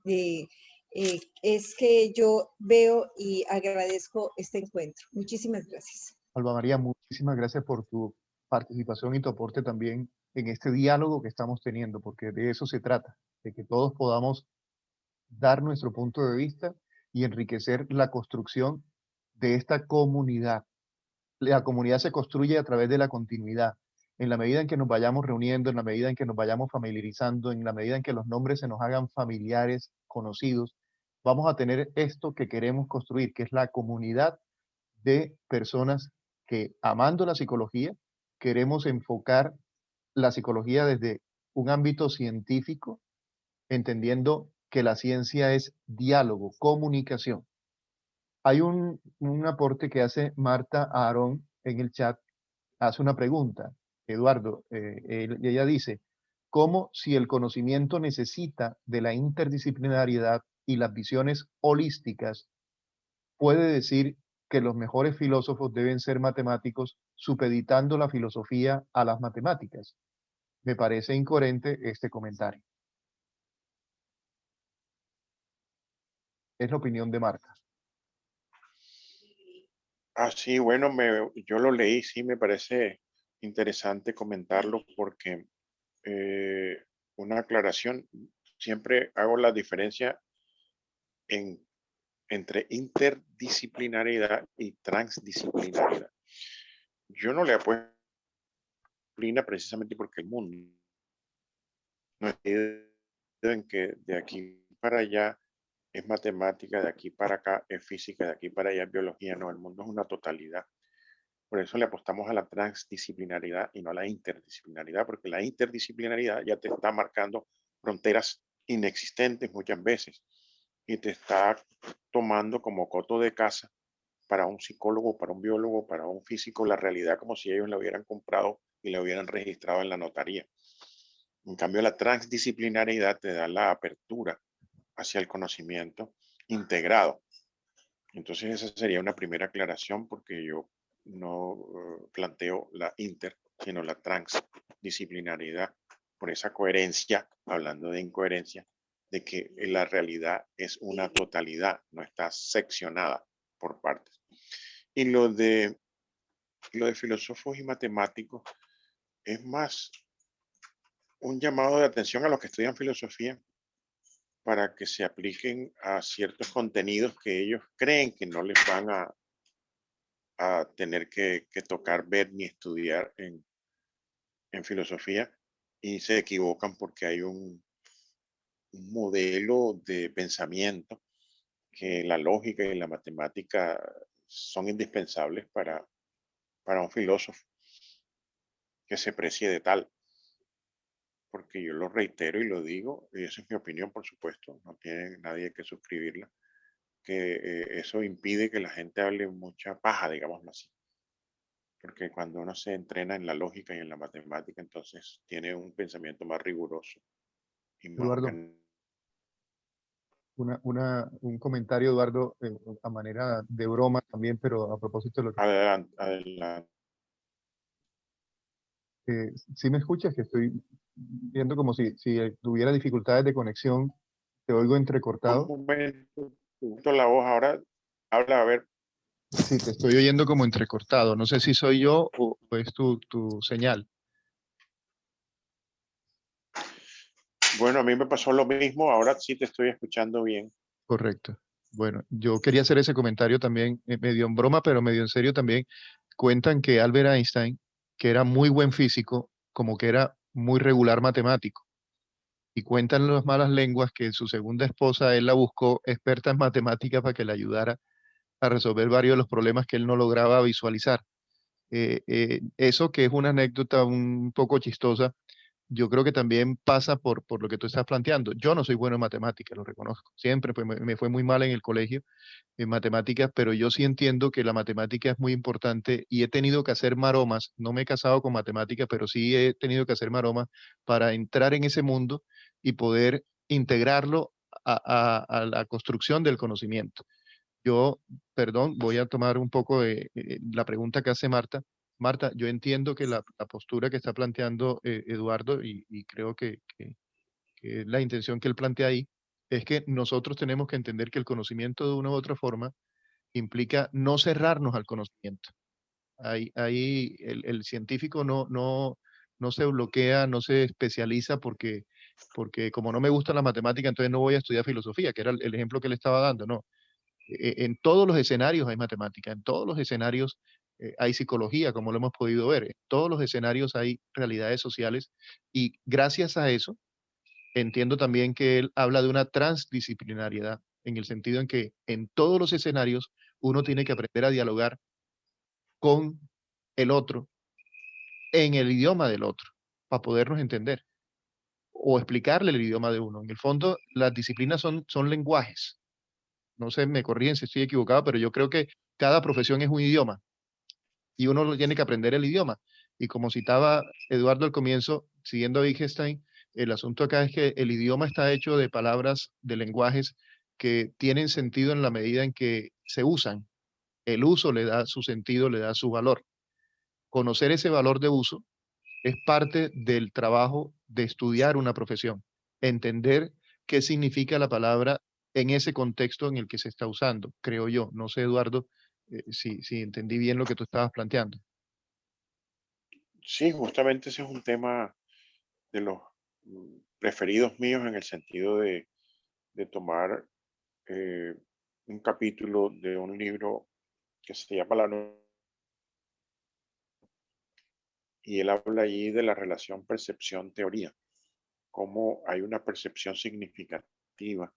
es que yo veo y agradezco este encuentro. Muchísimas gracias. Alba María, muchísimas gracias por tu participación y tu aporte también en este diálogo que estamos teniendo, porque de eso se trata, de que todos podamos dar nuestro punto de vista y enriquecer la construcción de esta comunidad. La comunidad se construye a través de la continuidad. En la medida en que nos vayamos reuniendo, en la medida en que nos vayamos familiarizando, en la medida en que los nombres se nos hagan familiares, conocidos, vamos a tener esto que queremos construir, que es la comunidad de personas que, amando la psicología, queremos enfocar la psicología desde un ámbito científico, entendiendo que la ciencia es diálogo, comunicación. Hay un aporte que hace Marta Aarón en el chat, hace una pregunta, Eduardo, ella dice, ¿cómo si el conocimiento necesita de la interdisciplinariedad y las visiones holísticas, puede decir que los mejores filósofos deben ser matemáticos supeditando la filosofía a las matemáticas? Me parece incoherente este comentario. Es la opinión de Marta. Ah, sí, bueno, yo lo leí, sí, me parece interesante comentarlo porque una aclaración, siempre hago la diferencia entre interdisciplinariedad y transdisciplinariedad. Yo no le apuesto disciplina precisamente porque el mundo no es en que de aquí para allá es matemática, de aquí para acá es física, de aquí para allá es biología. No, el mundo es una totalidad. Por eso le apostamos a la transdisciplinaridad y no a la interdisciplinaridad, porque la interdisciplinaridad ya te está marcando fronteras inexistentes muchas veces y te está tomando como coto de casa para un psicólogo, para un biólogo, para un físico, la realidad como si ellos la hubieran comprado y la hubieran registrado en la notaría. En cambio, la transdisciplinaridad te da la apertura hacia el conocimiento integrado. Entonces, esa sería una primera aclaración porque yo no planteo la inter, sino la transdisciplinariedad, por esa coherencia, hablando de incoherencia, de que la realidad es una totalidad, no está seccionada por partes. Y lo de filósofos y matemáticos es más un llamado de atención a los que estudian filosofía para que se apliquen a ciertos contenidos que ellos creen que no les van a tener que tocar, ver ni estudiar en filosofía y se equivocan porque hay un modelo de pensamiento que la lógica y la matemática son indispensables para un filósofo que se precie de tal. Porque yo lo reitero y lo digo, y esa es mi opinión, por supuesto, no tiene nadie que suscribirla, que eso impide que la gente hable mucha paja, digámoslo así. Porque cuando uno se entrena en la lógica y en la matemática, entonces tiene un pensamiento más riguroso y más Eduardo, un comentario, Eduardo, a manera de broma también, pero a propósito de lo que... adelante, adelante. ¿Sí me escuchas? Que estoy viendo como si tuviera dificultades de conexión, te oigo Un entrecortado. momento la voz ahora, habla a ver. Sí, te estoy oyendo como entrecortado. No sé si soy yo o es tu señal. Bueno, a mí me pasó lo mismo, ahora sí te estoy escuchando bien. Correcto. Bueno, yo quería hacer ese comentario también, medio en broma, pero medio en serio también. Cuentan que Albert Einstein, que era muy buen físico, como que era muy regular matemático. Y cuentan las malas lenguas que su segunda esposa, él la buscó experta en matemáticas para que le ayudara a resolver varios de los problemas que él no lograba visualizar. Eso que es una anécdota un poco chistosa, yo creo que también pasa por lo que tú estás planteando. Yo no soy bueno en matemáticas, lo reconozco. Siempre me fue muy mal en el colegio en matemáticas, pero yo sí entiendo que la matemática es muy importante y he tenido que hacer maromas. No me he casado con matemáticas, pero sí he tenido que hacer maromas para entrar en ese mundo y poder integrarlo a la construcción del conocimiento. Yo, perdón, voy a tomar un poco de la pregunta que hace Marta. Marta, yo entiendo que la postura que está planteando Eduardo, y creo que la intención que él plantea ahí, es que nosotros tenemos que entender que el conocimiento de una u otra forma implica no cerrarnos al conocimiento. Ahí el científico no se bloquea, no se especializa porque como no me gusta la matemática, entonces no voy a estudiar filosofía, que era el ejemplo que le estaba dando, no. En todos los escenarios hay matemática, en todos los escenarios hay psicología, como lo hemos podido ver, en todos los escenarios hay realidades sociales y gracias a eso entiendo también que él habla de una transdisciplinariedad, en el sentido en que en todos los escenarios uno tiene que aprender a dialogar con el otro en el idioma del otro, para podernos entender o explicarle el idioma de uno. En el fondo, las disciplinas son lenguajes. No sé, me corrigen si estoy equivocado, pero yo creo que cada profesión es un idioma y uno lo tiene que aprender el idioma. Y como citaba Eduardo al comienzo, siguiendo a Wittgenstein, el asunto acá es que el idioma está hecho de palabras, de lenguajes que tienen sentido en la medida en que se usan. El uso le da su sentido, le da su valor. Conocer ese valor de uso es parte del trabajo de estudiar una profesión, entender qué significa la palabra en ese contexto en el que se está usando, creo yo. No sé, Eduardo, si entendí bien lo que tú estabas planteando. Sí, justamente ese es un tema de los preferidos míos en el sentido de tomar eh, un capítulo de un libro que se llama y él habla allí de la relación percepción-teoría, cómo hay una percepción significativa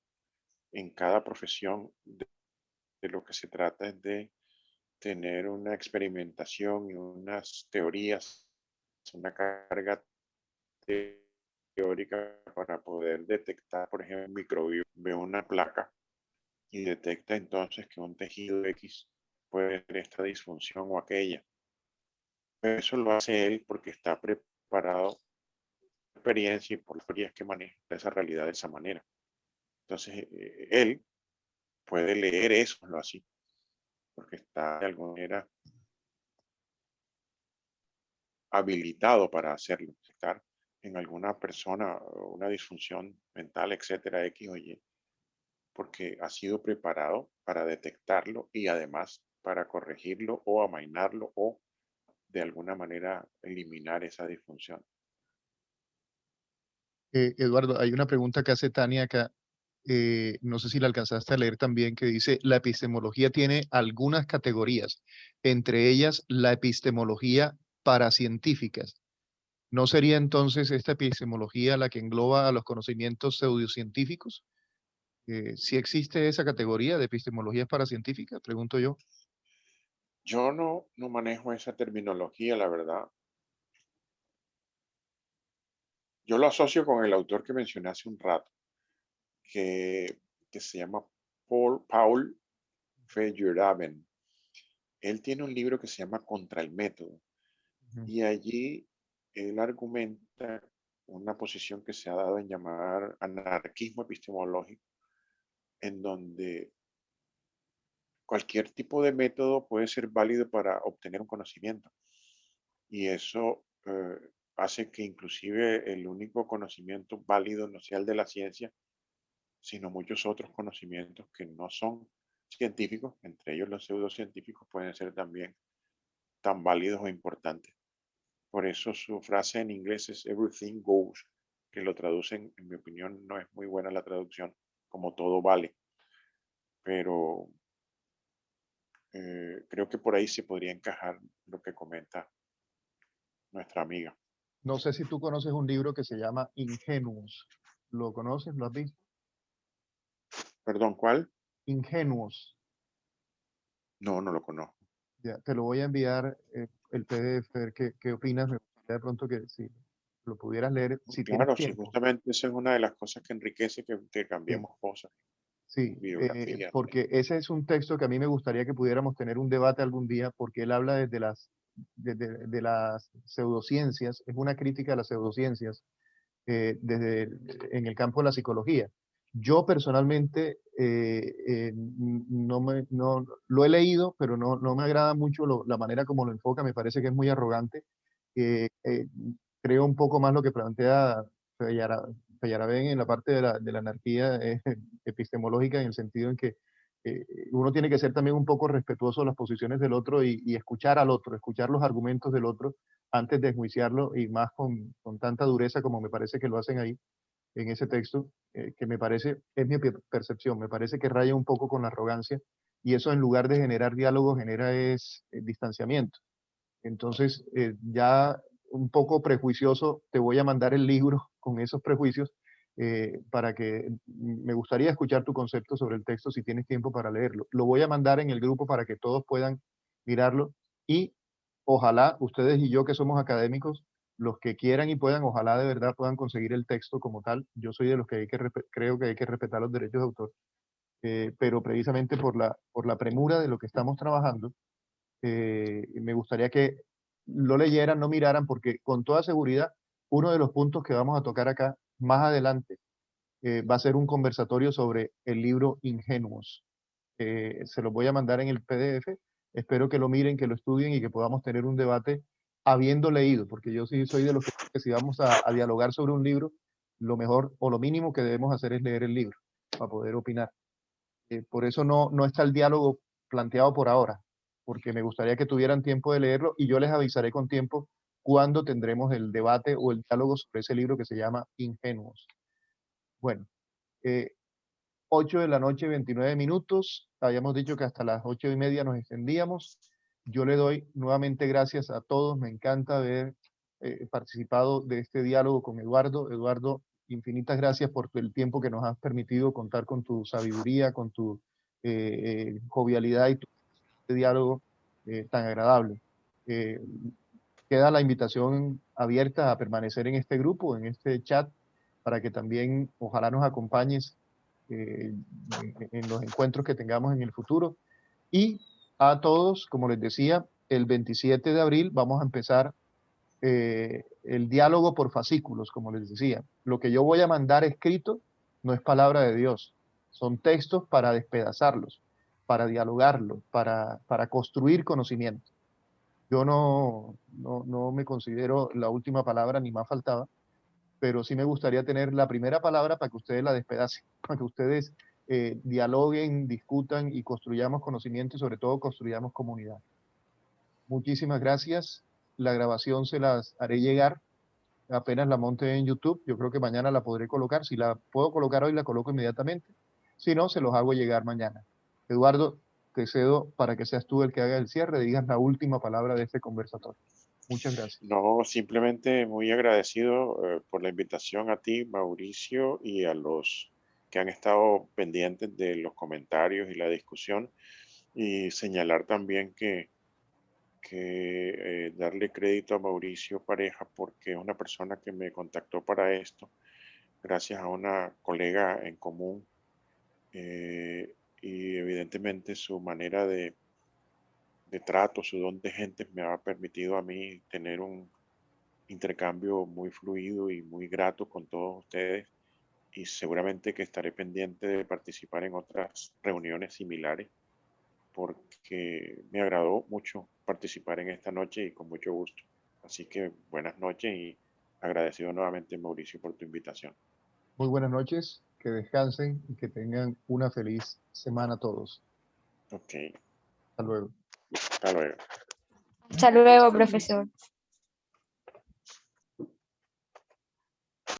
en cada profesión de lo que se trata es de tener una experimentación y unas teorías, una carga teórica para poder detectar, por ejemplo, un microbio, ve una placa y detecta entonces que un tejido X puede tener esta disfunción o aquella. Pero eso lo hace él porque está preparado por experiencia y por las teorías que maneja esa realidad de esa manera. Entonces, él puede leer eso, lo así, porque está de alguna manera habilitado para hacerlo, estar en alguna persona, una disfunción mental, etcétera, X o Y, porque ha sido preparado para detectarlo y además para corregirlo o amainarlo o de alguna manera eliminar esa disfunción. Eduardo, hay una pregunta que hace Tania acá, no sé si la alcanzaste a leer también, que dice, la epistemología tiene algunas categorías, entre ellas la epistemología paracientíficas. ¿No sería entonces esta epistemología la que engloba a los conocimientos pseudocientíficos? ¿Sí existe esa categoría de epistemologías paracientíficas? Pregunto yo. Yo no manejo esa terminología, la verdad. Yo lo asocio con el autor que mencioné hace un rato, que, que se llama Paul Feyerabend. Él tiene un libro que se llama Contra el Método Ujú. y allí él argumenta una posición que se ha dado en llamar anarquismo epistemológico, en donde cualquier tipo de método puede ser válido para obtener un conocimiento. Y eso hace que inclusive el único conocimiento válido no sea el de la ciencia, sino muchos otros conocimientos que no son científicos, entre ellos los pseudocientíficos, pueden ser también tan válidos o importantes. Por eso su frase en inglés es everything goes, que lo traducen, en mi opinión, no es muy buena la traducción, como todo vale, pero creo que por ahí se podría encajar lo que comenta nuestra amiga. No sé si tú conoces un libro que se llama Ingenuos. ¿Lo conoces? ¿Lo has visto? Perdón, ¿cuál? Ingenuos. No, no lo conozco. Ya, te lo voy a enviar el PDF, a ver qué opinas. Me gustaría de pronto que sí, lo pudieras leer si tienes Claro, sí, tiempo. justamente esa es una de las cosas que enriquece que Sí, cambiemos cosas, sí, biografías. porque ese es un texto que a mí me gustaría que pudiéramos tener un debate algún día, porque él habla de las pseudociencias, es una crítica a las pseudociencias en el campo de la psicología. Yo personalmente no lo he leído, pero no me agrada mucho la manera como lo enfoca, me parece que es muy arrogante. Creo un poco más lo que plantea Feyerabend en la parte de la anarquía epistemológica, en el sentido en que eh, uno tiene que ser también un poco respetuoso de las posiciones del otro y escuchar al otro, escuchar los argumentos del otro antes de enjuiciarlo y más con tanta dureza como me parece que lo hacen ahí en ese texto, que me parece, es mi percepción, me parece que raya un poco con la arrogancia y eso en lugar de generar diálogo genera distanciamiento. Entonces, ya un poco prejuicioso, te voy a mandar el libro con esos prejuicios para que me gustaría escuchar tu concepto sobre el texto si tienes tiempo para leerlo. Lo voy a mandar en el grupo para que todos puedan mirarlo y ojalá ustedes y yo que somos académicos, los que quieran y puedan, ojalá de verdad puedan conseguir el texto como tal. Yo soy de los que creo que hay que respetar los derechos de autor, pero precisamente por la premura de lo que estamos trabajando, me gustaría que lo leyeran, no miraran, porque con toda seguridad uno de los puntos que vamos a tocar acá más adelante va a ser un conversatorio sobre el libro Ingenuos. Se los voy a mandar en el PDF. Espero que lo miren, que lo estudien y que podamos tener un debate habiendo leído, porque yo sí soy de los que si vamos a dialogar sobre un libro, lo mejor o lo mínimo que debemos hacer es leer el libro para poder opinar. Por eso no está el diálogo planteado por ahora, porque me gustaría que tuvieran tiempo de leerlo y yo les avisaré con tiempo cuándo tendremos el debate o el diálogo sobre ese libro que se llama Ingenuos. Bueno, eh, 8 de la noche, 29 minutos. Habíamos dicho que hasta las 8:30 nos extendíamos. Yo le doy nuevamente gracias a todos. Me encanta haber participado de este diálogo con Eduardo. Eduardo, infinitas gracias por el tiempo que nos has permitido contar con tu sabiduría, con tu jovialidad y tu diálogo tan agradable. Eh, Queda la invitación abierta a permanecer en este grupo, en este chat, para que también ojalá nos acompañes en los encuentros que tengamos en el futuro. Y a todos, como les decía, el 27 de abril vamos a empezar el diálogo por fascículos, como les decía. Lo que yo voy a mandar escrito no es palabra de Dios, son textos para despedazarlos, para dialogarlos, para construir conocimiento. Yo no me considero la última palabra, ni más faltaba, pero sí me gustaría tener la primera palabra para que ustedes la despedacen, para que ustedes dialoguen, discutan y construyamos conocimiento y sobre todo construyamos comunidad. Muchísimas gracias. La grabación se las haré llegar apenas la monte en YouTube. Yo creo que mañana la podré colocar. Si la puedo colocar hoy, la coloco inmediatamente. Si no, se los hago llegar mañana. Eduardo, te cedo para que seas tú el que haga el cierre, digas la última palabra de este conversatorio. Muchas gracias. No, simplemente muy agradecido por la invitación a ti, Mauricio, y a los que han estado pendientes de los comentarios y la discusión. Y señalar también que darle crédito a Mauricio Pareja porque es una persona que me contactó para esto, gracias a una colega en común. Y evidentemente su manera de trato, su don de gente me ha permitido a mí tener un intercambio muy fluido y muy grato con todos ustedes y seguramente que estaré pendiente de participar en otras reuniones similares porque me agradó mucho participar en esta noche y con mucho gusto. Así que buenas noches y agradecido nuevamente, Mauricio, por tu invitación. Muy buenas noches, que descansen y que tengan una feliz semana todos. Ok, Hasta luego. hasta luego. Hasta luego, profesor.